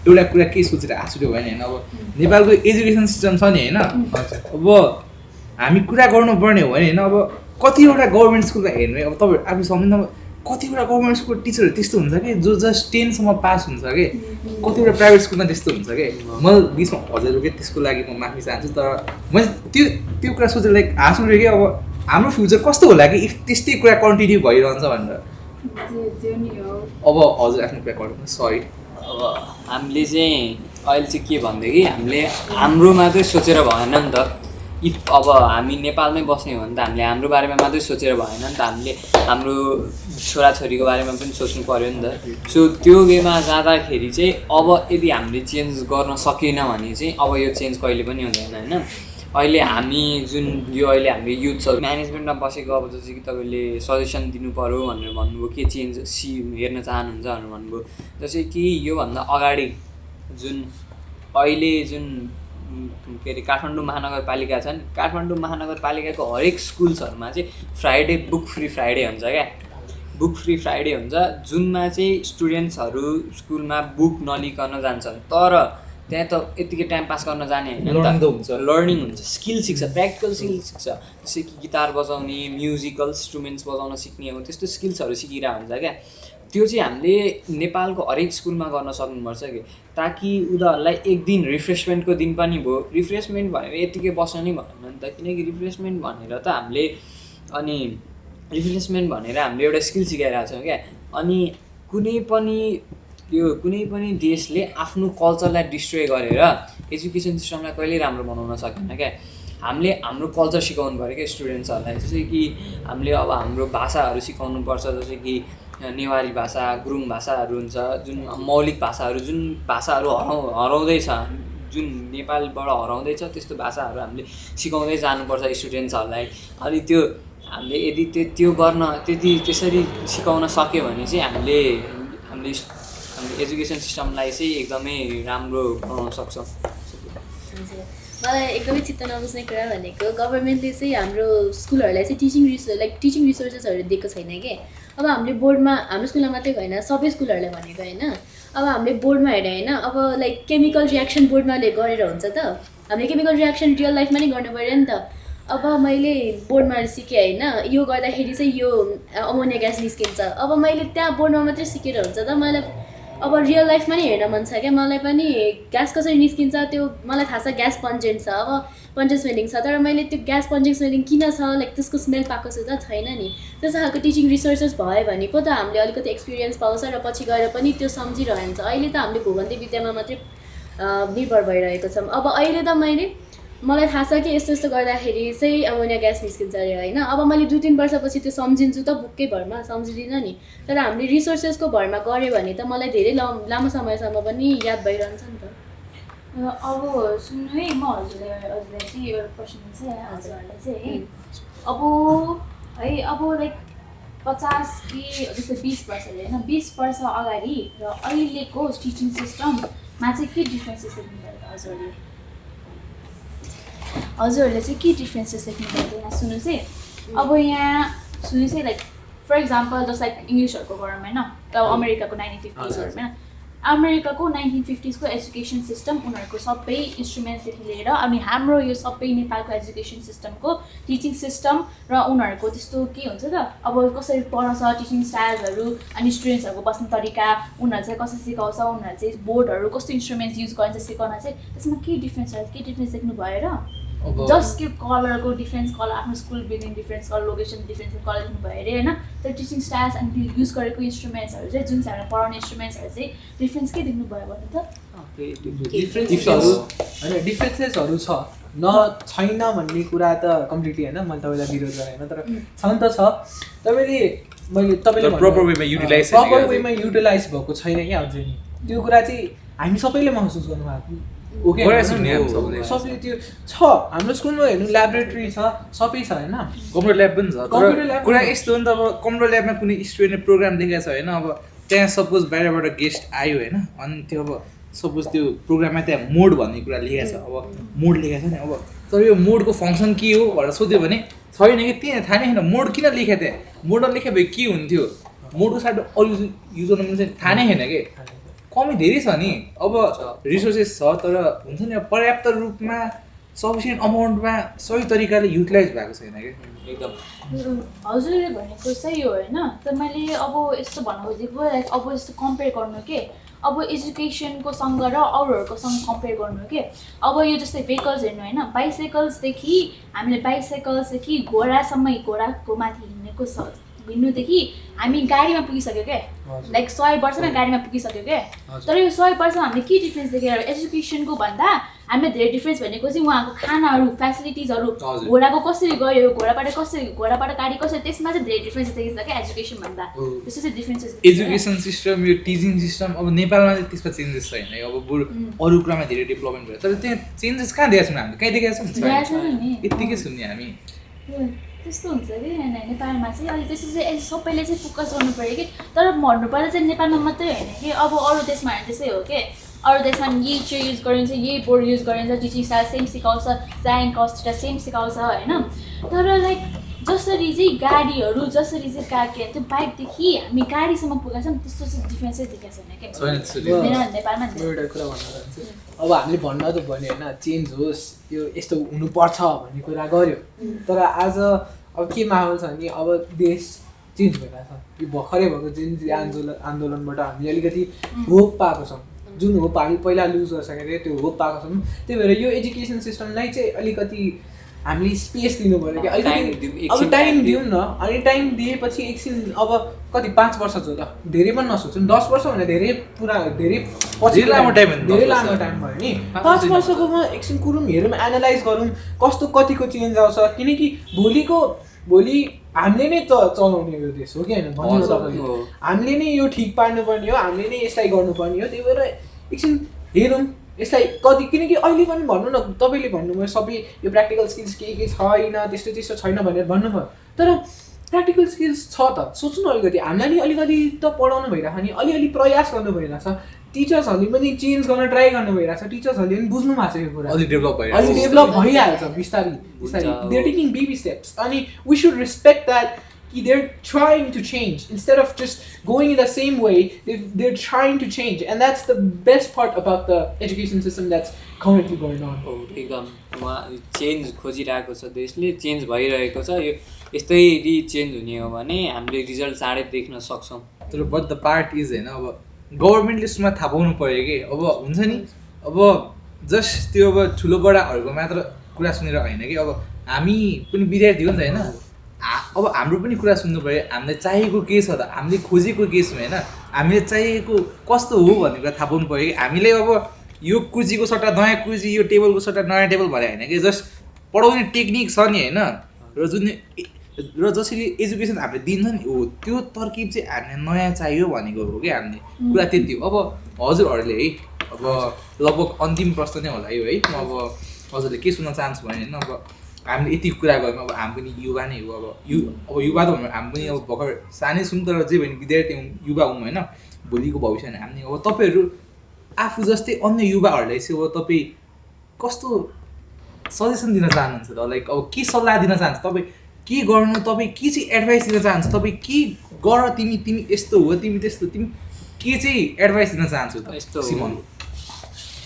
E: एउटा कुरा के सोचेर आँसुले भयो नि होइन, अब नेपालको एजुकेसन सिस्टम छ नि होइन, अब हामी कुरा गर्नुपर्ने हो भने होइन, अब कतिवटा गभर्मेन्ट स्कुलमा हेर्नु, अब तपाईँ आफू सम्झिँदा कतिवटा गभर्मेन्ट स्कुल टिचरहरू त्यस्तो हुन्छ कि जो जस्ट 10सम्म पास हुन्छ कि, कतिवटा प्राइभेट स्कुलमा त्यस्तो हुन्छ कि। म बिचमा हजुरको त्यसको लागि म माफी चाहन्छु, तर मैले त्यो कुरा सोचेर लाइक हाँस उठ्यो कि अब हाम्रो फ्युचर कस्तो होला कि इफ त्यस्तै कुरा कन्टिन्यू भइरहन्छ भनेर। अब हजुर आफ्नो कुरा गर्नु, सरी।
C: अब हामीले चाहिँ अहिले चाहिँ के भनेदेखि हामीले हाम्रो मात्रै सोचेर भएन नि त। इफ अब हामी नेपालमै बस्ने हो भने त हामीले हाम्रो बारेमा मात्रै सोचेर भएन नि त, हामीले हाम्रो छोराछोरीको बारेमा पनि सोच्नु पऱ्यो नि त। सो त्यो वेमा जाँदाखेरि चाहिँ अब यदि हामीले चेन्ज गर्न सकेन भने चाहिँ अब यो चेन्ज कहिले पनि हुँदैन होइन। अहिले हामी जुन यो अहिले हाम्रो युथहरू म्यानेजमेन्टमा बसेको, अब जस्तो कि तपाईँले सजेसन दिनु पऱ्यो भनेर भन्नुभयो, के चेन्ज हेर्न चाहनुहुन्छ भनेर भन्नुभयो। जस्तै कि योभन्दा अगाडि जुन अहिले जुन के अरे काठमाडौँ महानगरपालिका छन्, काठमाडौँ महानगरपालिकाको हरेक स्कुल्सहरूमा चाहिँ फ्राइडे बुक फ्री फ्राइडे हुन्छ क्या, बुक फ्री फ्राइडे हुन्छ, जुनमा चाहिँ स्टुडेन्ट्सहरू स्कुलमा बुक नलिकन जान्छन्, तर त्यहाँ त यतिकै टाइम पास गर्न जाने होइन नि त, लर्निङ हुन्छ, स्किल सिक्छ, प्र्याक्टिकल स्किल सिक्छ। जस्तै कि गिटार बजाउने, म्युजिकल इन्स्ट्रुमेन्ट्स बजाउन सिक्ने हो, त्यस्तो स्किल्सहरू सिकिरहेको हुन्छ क्या। त्यो चाहिँ हामीले नेपालको हरेक स्कुलमा गर्न सक्नुपर्छ कि, ताकि उनीहरूलाई एक दिन रिफ्रेसमेन्टको दिन पनि भयो। रिफ्रेसमेन्ट भनेर यतिकै बस्नु नै भएन नि त, किनकि रिफ्रेसमेन्ट भनेर त हामीले एउटा स्किल सिकाइरहेको छौँ क्या। अनि कुनै पनि देशले आफ्नो कल्चरलाई डिस्ट्रोय गरेर एजुकेसन सिस्टमलाई कहिल्यै राम्रो बनाउन सकेन क्या। हामीले हाम्रो कल्चर सिकाउनु पऱ्यो क्या स्टुडेन्ट्सहरूलाई। जस्तै कि हामीले अब हाम्रो भाषाहरू सिकाउनुपर्छ, जस्तै कि नेवारी भाषा, गुरुङ भाषाहरू हुन्छ, जुन मौलिक भाषाहरू, जुन भाषाहरू हराउँदैछ, जुन नेपालबाट हराउँदैछ, त्यस्तो भाषाहरू हामीले सिकाउँदै जानुपर्छ स्टुडेन्ट्सहरूलाई। अनि त्यो हामीले यदि त्यो गर्न त्यसरी सिकाउन सक्यो भने चाहिँ हामीले एजुकेसन सिस्टमलाई चाहिँ एकदमै राम्रो बनाउन सक्छौँ।
B: मलाई एकदमै चित्त नबुझ्ने कुरा भनेको गभर्मेन्टले चाहिँ हाम्रो स्कुलहरूलाई चाहिँ टिचिङ रिसोर्सेसहरू दिएको छैन कि। अब हामीले बोर्डमा, हाम्रो स्कुलमा मात्रै होइन सबै स्कुलहरूलाई भनेको होइन, अब हामीले बोर्डमा हेर्ने होइन, अब लाइक केमिकल रियाक्सन बोर्डमा गरेर हुन्छ त, हामीले केमिकल रियाक्सन रियल लाइफमा नै गर्नु पऱ्यो नि त। अब मैले बोर्डमा सिकेँ होइन, यो गर्दाखेरि चाहिँ यो अमोनिया ग्यास निस्किन्छ, अब मैले त्यहाँ बोर्डमा मात्रै सिकेर हुन्छ त, मलाई अब रियल लाइफमा नि हेर्न मन छ क्या। मलाई पनि ग्यास कसरी निस्किन्छ त्यो मलाई थाहा छ, ग्यास पन्जेन्ट छ, अब पन्जेन्ट स्मेलिङ छ, तर मैले त्यो ग्यास पन्जेन्ट स्मेलिङ किन छ, लाइक त्यसको स्मेल पाएको छ त छैन नि। त्यस्तो खालको टिचिङ रिसोर्सेस भयो भने पो त हामीले अलिकति एक्सपिरियन्स पाउँछ र पछि गएर पनि त्यो सम्झिरहन्छ। अहिले त हामीले भूगन्ती विद्यामा मात्रै निर्भर भइरहेको छौँ। अब अहिले त मैले मलाई थाहा छ कि यस्तो यस्तो गर्दाखेरि चाहिँ अमोनिया ग्यास निस्किन्छ अरे होइन। अब मैले 2-3 वर्षपछि त्यो सम्झिन्छु त बुककै भरमा सम्झिदिनँ नि। तर हामीले रिसोर्सेसको भरमा गऱ्यो भने त मलाई धेरै लामो समयसम्म पनि याद भइरहन्छ नि त।
A: अब सुन्नु है, म हजुरलाई चाहिँ एउटा प्रश्न छ हजुरहरूलाई चाहिँ है। अब लाइक 50 कि जस्तै 20 वर्ष होइन, 20 वर्ष अगाडि र अहिलेको टिचिङ सिस्टममा चाहिँ के डिफ्रेन्सेस देख्नुभयो त हजुरहरूले? हजुरहरूले चाहिँ के डिफ्रेन्सेस देख्नुभयो त यहाँ सुन्नुहोस् है। अब यहाँ सुन्नुहोस् है, like for example just like इङ्ग्लिसहरूको गरौँ होइन, अब अमेरिकाको 1950सहरूमा अमेरिकाको 1950सको एजुकेसन सिस्टम उनीहरूको सबै इन्स्ट्रुमेन्ट्सदेखि लिएर अनि हाम्रो यो सबै नेपालको एजुकेसन सिस्टमको टिचिङ सिस्टम र उनीहरूको त्यस्तो के हुन्छ त अब कसरी पढाउँछ, टिचिङ स्टाइल्सहरू अनि स्टुडेन्ट्सहरूको बस्ने तरिका, उनीहरू चाहिँ कसरी सिकाउँछ, उनीहरू चाहिँ बोर्डहरू कस्तो इन्स्ट्रुमेन्ट्स युज गरिन्छ सिकाउन चाहिँ त्यसमा के डिफ्रेन्स देख्नु भयो र? जस्ट के कलरको डिफ्रेन्स, कलर आफ्नो school building difference, colour location difference colour देख्नु भयो अरे होइन। तर टिचिङ स्टाइल्स अनि त्यो युज गरेको इन्स्ट्रुमेन्ट्सहरू चाहिँ जुन चाहिँ हामीले पढाउने इन्स्ट्रुमेन्ट्सहरू चाहिँ डिफ्रेन्स के देख्नु भयो भन्नु त?
D: डिफ्रेन्सेसहरू होइन, डिफ्रेन्सेसहरू छ छैन भन्ने कुरा त कम्प्लिटली होइन, मैले तपाईँलाई विरोध गरेँ होइन, तर छन् त छ। तपाईँले
E: प्रपर वेमा युटिलाइज
D: भएको छैन क्या अझै नि। त्यो कुरा चाहिँ हामी सबैले महसुस गर्नुभएको ओके, सबैले त्यो छ। हाम्रो स्कुलमा हेर्नु ल्याबोरेटरी छ, सबै छ होइन,
E: कम्प्युटर ल्याब पनि छ।
D: कम्प्युटर ल्याब
E: कुरा यस्तो हो नि त, अब कम्प्युटर ल्याबमा कुनै स्टुडेन्टले प्रोग्राम देखाएको छ होइन, अब त्यहाँ सपोज बाहिरबाट गेस्ट आयो होइन, अनि त्यो अब सपोज त्यो प्रोग्राममा त्यहाँ मोड भन्ने कुरा लेखेको छ, अब मोड लेखेको छ नि, अब तर यो मोडको फङ्सन के हो भनेर सोध्यो भने छैन कि त्यहाँ थाहा नै छैन। मोड किन लेखेको त्यहाँ, मोड नलेखे भए के हुन्थ्यो, मोडको साइड अरू युज गर्नु चाहिँ थाहा नै छैन कि। कमी धेरै छ नि। अब रिसोर्सेस छ तर हुन्छ नि पर्याप्त रूपमा सफिसियन्ट अमाउन्टमा सही तरिकाले युटिलाइज भएको छैन कि
C: एकदम।
A: हजुरले भनेको सही हो होइन, तर मैले अब यस्तो भन्न खोजेको लाइक अब यस्तो कम्पेयर गर्नु के, अब एजुकेसनको सँग र अरूहरूकोसँग कम्पेयर गर्नु के। अब यो जस्तै भेहिकल्स हेर्नु होइन, बाइसाइकल्सदेखि हामीले बाइसाइकल्सदेखि घोडासम्म, घोडाको माथि हिँड्नुदेखि हामी गाडीमा पुगिसक्यो क्या, लाइक 100 वर्षमा गाडीमा पुगिसक्यो क्या। तर यो 100 वर्षमा हामीले के डिफ्रेन्स देखेर एजुकेसनको भन्दा हामीले धेरै डिफ्रेन्स भनेको चाहिँ उहाँको खानाहरू, फेसिलिटिजहरू, घोडाको कसरी गयो, घोडाबाट गाडी कसरी, त्यसमा चाहिँ धेरै डिफ्रेन्स देखिन्छ क्या एजुकेसन भन्दा। त्यस्तो चाहिँ डिफ्रेन्सेस
E: एजुकेसन सिस्टम, यो टिचिङ सिस्टम अब नेपालमा चाहिँ त्यसमा चेन्जेस छैन है। अब बरु अरू कुरामा धेरै डेभलपमेन्ट भयो, तर त्यहाँ चेन्जेस कहाँ दिएको छौँ हामीले, कहीँ देखाएको छौँ यत्तिकै सुन्ने हामी।
A: त्यस्तो हुन्छ कि नेपालमा चाहिँ अहिले त्यस्तो चाहिँ सबैले चाहिँ फोकस गर्नु पऱ्यो कि। तर भन्नुपर्दा चाहिँ नेपालमा मात्रै होइन कि, अब अरू देशमा त्यस्तै हो कि। अरू देशमा यही चाहिँ युज गरिन्छ, यही बोर्ड युज गरिन्छ, टिचिङ स्टाइल सेम सिकाउँछ, साइन कस्ट सेम सिकाउँछ होइन। तर लाइक जसरी चाहिँ गाडीहरू जसरी चाहिँ त्यो बाइकदेखि हामी गाडीसम्म पुगेको छौँ त्यस्तो चाहिँ डिफ्रेन्सै देखाएको छैन क्या नेपालमा।
D: एउटा कुरा भन्न चाहन्छु, अब हामीले भन्न त भन्यो होइन चेन्ज होस्, यो यस्तो हुनुपर्छ भन्ने कुरा गऱ्यो, तर आज अब के माहौल छ भने अब देश चेन्ज भइरहेको छ। यो भर्खरै भएको आन्दोलनबाट हामीले अलिकति होप पाएको छौँ, जुन होप हामी पहिला लुज गरिसकेको थियो त्यो होप पाएको छौँ। त्यही भएर यो एजुकेसन सिस्टमलाई चाहिँ अलिकति हामीले स्पेस दिनु पऱ्यो कि, अलिकति अब टाइम दिउँ न। अनि टाइम दिएपछि एकछिन अब कति 5 वर्ष छ त, धेरै पनि नसोचौँ, 10 वर्ष भने धेरै पुरा धेरै पछि
E: लामो टाइम
D: भयो नि। 5 वर्षकोमा एकछिन कुरौँ, हेरौँ, एनालाइज गरौँ कस्तो कतिको चेन्ज आउँछ, किनकि भोलि हामीले नै चलाउने यो देश हो कि होइन भन्नु तपाईँले, हामीले नै यो ठिक पार्नुपर्ने हो, हामीले नै यसलाई गर्नुपर्ने हो। त्यही भएर एकछिन हेरौँ यसलाई कति, किनकि अहिले पनि भन्नु न तपाईँले भन्नुभयो सबै यो प्र्याक्टिकल स्किल्स के छैन, त्यस्तो छैन भनेर भन्नुभयो, तर प्र्याक्टिकल स्किल्स छ त। सोच्नु अलिकति हामीलाई नि अलिकति त पढाउनु भइरहेको नि, अलिअलि प्रयास गर्नु भइरहेछ, टिचर्सहरूले पनि चेन्ज गर्न ट्राई गर्नु भइरहेछ, टिचर्सहरूले पनि बुझ्नु भएको छ यो कुरा, अलि डेभलप भइहाल्छ बिस्तारै they are taking baby steps. अनि वी सुड रेस्पेक्ट द्याट कि they're trying to change instead of just going in the same way. They're trying to change, and that's the best part about the education system that's currently going on.
C: एकदम उहाँ change खोजिरहेको छ, देशले change भइरहेको छ। यो यस्तै change हुने हो भने हामीले रिजल्ट चाँडै देख्न सक्छौँ।
E: तर बट द पार्ट इज होइन, अब गभर्मेन्टले यसमा थाहा पाउनु पऱ्यो कि अब हुन्छ नि, अब जस्ट त्यो अब ठुलो बडाहरूको मात्र कुरा सुनेर होइन कि, अब हामी पनि विद्यार्थी हो नि त होइन, अब हाम्रो पनि कुरा सुन्नु पऱ्यो। हामीले चाहिएको के छ त, हामीले खोजेको के छ होइन, हामीले चाहिएको कस्तो हो भन्ने कुरा थाहा पाउनु पऱ्यो कि। हामीले अब यो कुर्सीको सट्टा नयाँ कुर्सी, यो टेबलको सट्टा नयाँ टेबल भने होइन कि जस्ट पढाउने टेक्निक छ नि होइन, र जुन र जसरी एजुकेसन हामीले दिन्छ नि हो त्यो तरकिब चाहिँ हामीले नयाँ चाहियो भनेको हो कि हामीले कुरा त्यति हो। अब हजुरहरूले है अब लगभग अन्तिम प्रश्न नै होला यो है, म अब हजुरले के सुन्न चाहन्छु भने होइन अब हामीले यति कुरा गऱ्यौँ, अब हामी पनि युवा नै हो, अब युवा त भन्नु हामी पनि अब भर्खर सानै छौँ तर जे भने विद्यार्थी हौँ युवा हौँ होइन, भोलिको भविष्य नै हामी। अब तपाईँहरू आफू जस्तै अन्य युवाहरूलाई चाहिँ अब तपाईँ कस्तो सजेसन दिन चाहनुहुन्छ त, लाइक अब के सल्लाह दिन चाहन्छ, तपाईँ के गर्नु, तपाईँ के चाहिँ एडभाइस दिन चाहन्छ, तपाईँ के गर, तिमी यस्तो हो, तिमी त्यस्तो, तिमी के चाहिँ एडभाइस दिन चाहन्छु त
C: यस्तो
E: सिमन?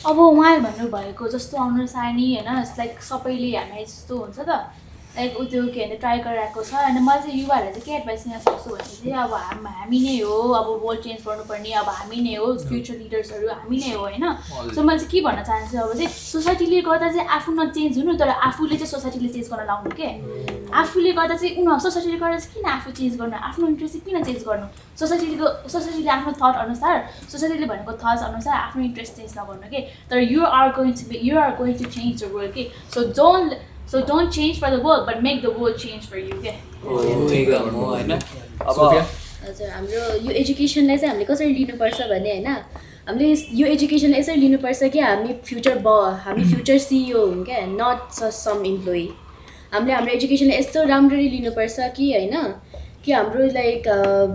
A: अब उहाँले भन्नुभएको जस्तो अनुसार नि होइन, लाइक सबैले हामीलाई जस्तो हुन्छ त लाइक ऊ त्यो के भन्छ ट्राई गरिरहेको छ। अनि मैले चाहिँ युवाहरूलाई चाहिँ के एडभाइस दिन सक्छु भने चाहिँ अब हामी नै हो अब वर्ल्ड चेन्ज गर्नुपर्ने, अब हामी नै हो फ्युचर लिडर्सहरू हामी नै हो होइन। सो मैले चाहिँ के भन्न चाहन्छु अब चाहिँ सोसाइटीले गर्दा चाहिँ आफू नचेन्ज हुनु तर आफूले चाहिँ सोसाइटीले चेन्ज गर्न लाउनु के। आफूले गर्दा चाहिँ सोसाइटीले गर्दा चाहिँ किन आफू चेन्ज गर्नु, आफ्नो इन्ट्रेस्ट चाहिँ किन चेन्ज गर्नु, सोसाइटीले आफ्नो थट अनुसार सोसाइटीले भनेको थट्स अनुसार आफ्नो इन्ट्रेस्ट चेन्ज नगर्नु के। तर you are going to change the world के। So don't change for the world, but make the world change for you के।
C: एकदम हो होइन। अब
B: हजुर हाम्रो यो एजुकेसनलाई चाहिँ हामीले कसरी लिनुपर्छ भने होइन, हामीले यो एजुकेसनलाई यसरी लिनुपर्छ कि हामी फ्युचर सिइओ हुँ क्या, नट सम इम्प्लोइ। हामीले हाम्रो एजुकेसनलाई यस्तो राम्ररी लिनुपर्छ कि होइन कि हाम्रो लाइक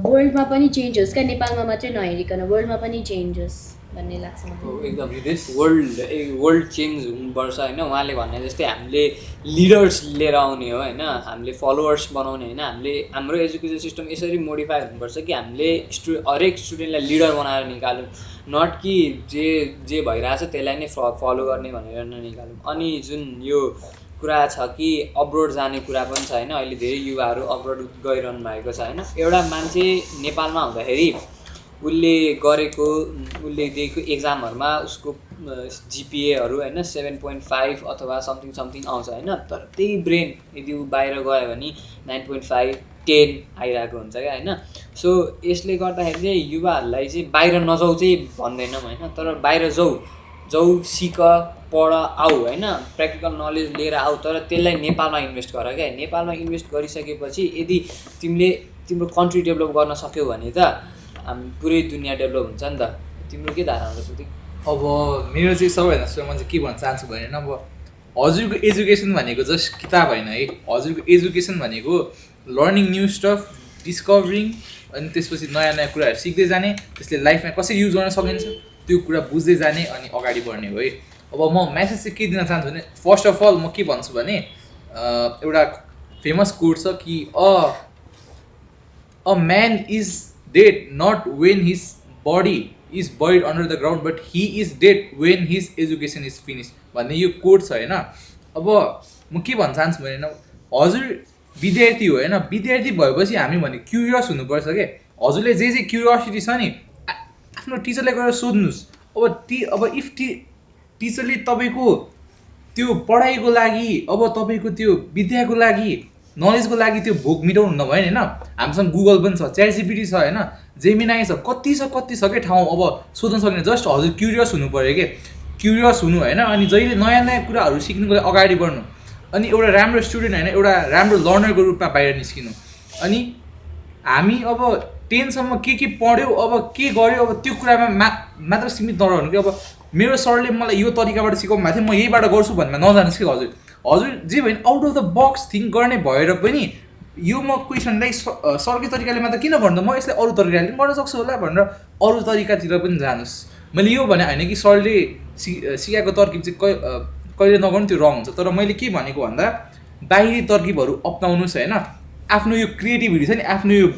B: वर्ल्डमा पनि चेन्ज होस् क्या, नेपालमा मात्रै नहेरिकन वर्ल्डमा पनि चेन्ज होस् भन्ने लाग्छ मलाई।
C: एकदम वर्ल्ड चेन्ज हुनुपर्छ होइन। उहाँले भने जस्तै हामीले लिडर्स लिएर आउने हो होइन, हामीले फलोवर्स बनाउने होइन, हामीले हाम्रो एजुकेसन सिस्टम यसरी मोडिफाई हुनुपर्छ कि हामीले हरेक स्टुडेन्टलाई लिडर बनाएर निकालौँ, नट कि जे भइरहेछ त्यसलाई नै फलो गर्ने भनेर ननिकालौँ। अनि जुन यो कुरा छ कि अब्रोड जाने कुरा पनि छ होइन, अहिले धेरै युवाहरू अब्रोड गइरहनु भएको छ होइन। एउटा मान्छे नेपालमा हुँदाखेरि उसले दिएको एक्जामहरूमा उसको जिपिएहरू होइन 7.5 अथवा समथिङ आउँछ होइन, तर त्यही ब्रेन यदि ऊ बाहिर गयो भने 9.5 10 आइरहेको हुन्छ क्या होइन। सो यसले गर्दाखेरि चाहिँ युवाहरूलाई चाहिँ बाहिर नजाऊ चाहिँ भन्दैनौँ होइन, तर बाहिर जाऊ सिक पढ आऊ होइन, प्र्याक्टिकल नलेज लिएर आऊ, तर त्यसलाई नेपालमा इन्भेस्ट गर क्या। नेपालमा इन्भेस्ट गरिसकेपछि यदि तिम्रो कन्ट्री डेभलप गर्न सक्यौ भने त पुरै दुनियाँ डेभलप हुन्छ नि त। तिम्रो के धारणा छ प्रतीक?
E: अब मेरो चाहिँ सबैभन्दा सुरु म चाहिँ के भन्न चाहन्छु भने अब हजुरको एजुकेसन भनेको जस्ट किताब होइन है, हजुरको एजुकेसन भनेको लर्निङ न्यू स्टफ, डिस्कभरिङ, अनि त्यसपछि नयाँ नयाँ कुराहरू सिक्दै जाने, त्यसले लाइफमा कसरी युज गर्न सकिन्छ त्यो कुरा बुझ्दै जाने अनि अगाडि बढ्ने हो है। अब म मेसेज चाहिँ के दिन चाहन्छु भने फर्स्ट अफ अल म के भन्छु भने एउटा फेमस कोट छ कि a man is dead not when his body is buried under the ground but he is dead when his education is finished भन्ने यो कोट छ होइन। अब म के भन्न चाहन्छु भने हजुर विद्यार्थी हो होइन, विद्यार्थी भएपछि हामी भने क्युरियस हुनुपर्छ क्या। हजुरले जे क्युरियोसिटी छ नि आफ्नो टिचरलाई गएर सोध्नुहोस्। अब इफ टिचरले तपाईँको त्यो पढाइको लागि अब तपाईँको त्यो विद्याको लागि नलेजको लागि त्यो भोक मिटाउनु नभए होइन, हामीसँग गुगल पनि छ, च्याटजिपिटी छ होइन, जेमिनाई छ, कति छ क्या ठाउँ अब सोध्न सक्ने। जस्ट हजुर क्युरियस हुनु पऱ्यो कि क्युरियस हुनु होइन, अनि जहिले नयाँ नयाँ कुराहरू सिक्नुको लागि अगाडि बढ्नु, अनि एउटा राम्रो स्टुडेन्ट होइन एउटा राम्रो लर्नरको रूपमा बाहिर निस्किनु। अनि हामी अब 10 सम्म के पढ्यो अब के गर्यो अब त्यो कुरामा मात्र सीमित नरहनु कि अब मेरो सरले मलाई यो तरिकाबाट सिकाउनु भएको थियो म यहीबाट गर्छु भन्ने नजानुहोस् कि हजुर जे भयो out of the box think गर्ने भएर पनि यो म क्वेसनलाई सरकै तरिकाले मात्र किन भन्दा म यसलाई अरू तरिकाले पनि गर्न सक्छु होला भनेर अरू तरिकातिर पनि जानुहोस्। मैले यो भने होइन कि सरले सिकाएको तरकिब चाहिँ कहिले नगर्नु त्यो रङ हुन्छ, तर मैले के भनेको भन्दा बाहिरी तरकिबहरू अपनाउनुहोस् होइन। आफ्नो यो क्रिएटिभिटी छ नि, आफ्नो यो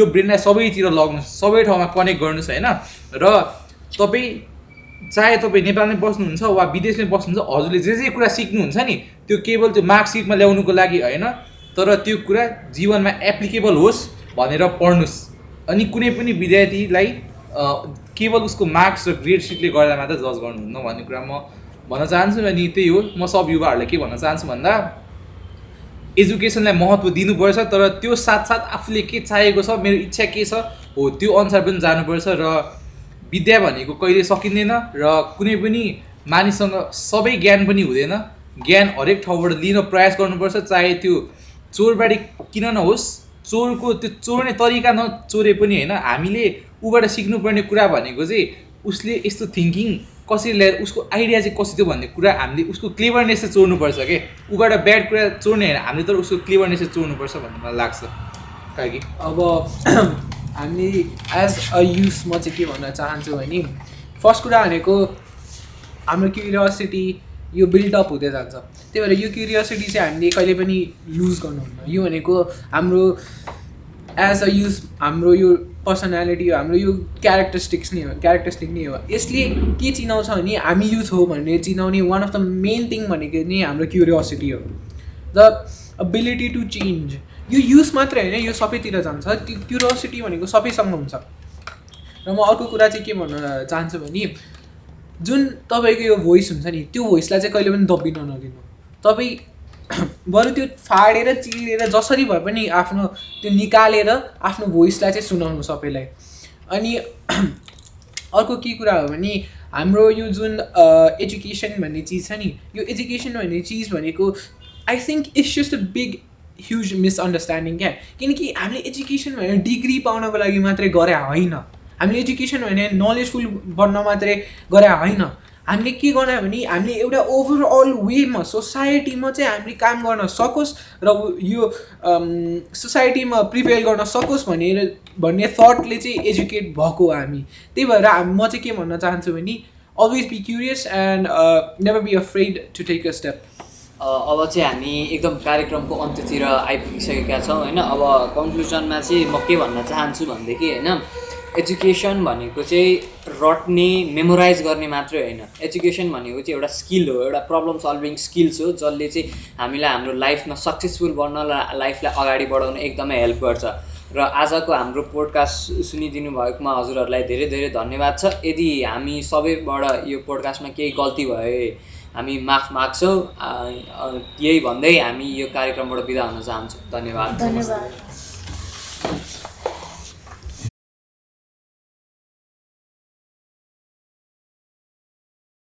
E: ब्रेनलाई सबैतिर लग्नुहोस्, सबै ठाउँमा कनेक्ट गर्नुहोस् होइन। र तपाईँ चाहे तपाईँ नेपालमै बस्नुहुन्छ वा विदेशमै बस्नुहुन्छ, हजुरले जे कुरा सिक्नुहुन्छ नि त्यो केवल त्यो मार्कसिटमा ल्याउनुको लागि होइन, तर त्यो कुरा जीवनमा एप्लिकेबल होस् भनेर पढ्नुहोस्। अनि कुनै पनि विद्यार्थीलाई केवल उसको मार्क्स र ग्रेड सिटले गर्दा मात्र जज गर्नुहुन्न भन्ने कुरा म भन्न चाहन्छु। अनि त्यही हो, म सब युवाहरूलाई के भन्न चाहन्छु भन्दा एजुकेसनलाई महत्त्व दिनुपर्छ, तर त्यो साथसाथ आफूले के चाहेको छ, मेरो इच्छा के छ हो त्यो अनुसार पनि जानुपर्छ। र विद्या भनेको कहिले सकिँदैन र कुनै पनि मानिससँग सबै ज्ञान पनि हुँदैन। ज्ञान हरेक ठाउँबाट लिन प्रयास गर्नुपर्छ, चाहे त्यो चोरबारी किन नहोस्, चोरको त्यो चोर्ने तरिका नचोरे पनि होइन, हामीले ऊबाट सिक्नुपर्ने कुरा भनेको चाहिँ उसले यस्तो थिङ्किङ कसरी ल्याएर उसको आइडिया चाहिँ कसरी थियो भन्ने कुरा हामीले उसको क्लेभरनेस चाहिँ चोर्नुपर्छ के, ऊबाट ब्याड कुरा चोर्ने होइन, हामीले तर उसको क्लेभरनेस चाहिँ चोर्नुपर्छ भन्ने मलाई लाग्छ। काकी
D: अब हामीले एज अ युथ म चाहिँ के भन्न चाहन्छु भने फर्स्ट कुरा भनेको हाम्रो क्युरियोसिटी यो बिल्डअप हुँदै जान्छ। त्यही भएर यो क्युरियोसिटी चाहिँ हामीले कहिले पनि लुज गर्नुहुन्न। यो भनेको हाम्रो एज अ युथ हाम्रो यो पर्सनालिटी हो, हाम्रो यो क्यारेक्टरिस्टिक नै हो। यसले के चिनाउँछ भने हामी युथ हो भन्ने चिनाउने one of the main thing भनेको नै हाम्रो क्युरियोसिटी हो, द एबिलिटी टु चेन्ज। यो युथ मात्रै होइन, यो सबैतिर जान्छ। त्यो क्युरियोसिटी भनेको सबैसँग हुन्छ। र म अर्को कुरा चाहिँ के भन्न चाहन्छु भने जुन तपाईँको यो भोइस हुन्छ नि, त्यो भोइसलाई चाहिँ कहिले पनि दबिन नदिनु। तपाईँ बरु त्यो फाडेर चिरेर जसरी भए पनि आफ्नो त्यो निकालेर आफ्नो भोइसलाई चाहिँ सुनाउनु सबैलाई। अनि अर्को के कुरा हो भने हाम्रो यो जुन एजुकेसन भन्ने चिज छ नि, यो एजुकेसन भन्ने चिज भनेको I think it's just a big huge misunderstanding क्या। किनकि हामीले एजुकेसन भनेर डिग्री पाउनको लागि मात्रै गरे होइन, हामीले एजुकेसन भने नलेजफुल बन्न मात्रै गरे होइन। हामीले के गर्ने भने हामीले एउटा ओभरअल वेमा सोसाइटीमा चाहिँ हामीले काम गर्न सकोस् र यो सोसाइटीमा प्रिभेल गर्न सकोस् भन्ने थटले चाहिँ एजुकेट भएको हामी। त्यही भएर म चाहिँ के भन्न चाहन्छु भने always be curious and never be afraid to take a step.
C: अब चाहिँ हामी एकदम कार्यक्रमको अन्त्यतिर आइपुगिसकेका छौँ होइन। अब कन्क्लुजनमा चाहिँ म के भन्न चाहन्छु भनेदेखि होइन, एजुकेसन भनेको चाहिँ रट्ने मेमोराइज गर्ने मात्रै होइन। एजुकेसन भनेको चाहिँ एउटा स्किल हो, एउटा प्रब्लम सल्भिङ स्किल्स हो, जसले चाहिँ हामीलाई हाम्रो लाइफमा सक्सेसफुल बन्न र लाइफलाई अगाडि बढाउन एकदमै हेल्प गर्छ। र आजको हाम्रो पोडकास्ट सुनिदिनु भएकोमा हजुरहरूलाई धेरै धेरै धन्यवाद छ। यदि हामी सबैबाट यो पोडकास्टमा केही गल्ती भए हामी माफ माग्छौँ। यही भन्दै हामी यो कार्यक्रमबाट बिदा हुन चाहन्छौँ। धन्यवाद।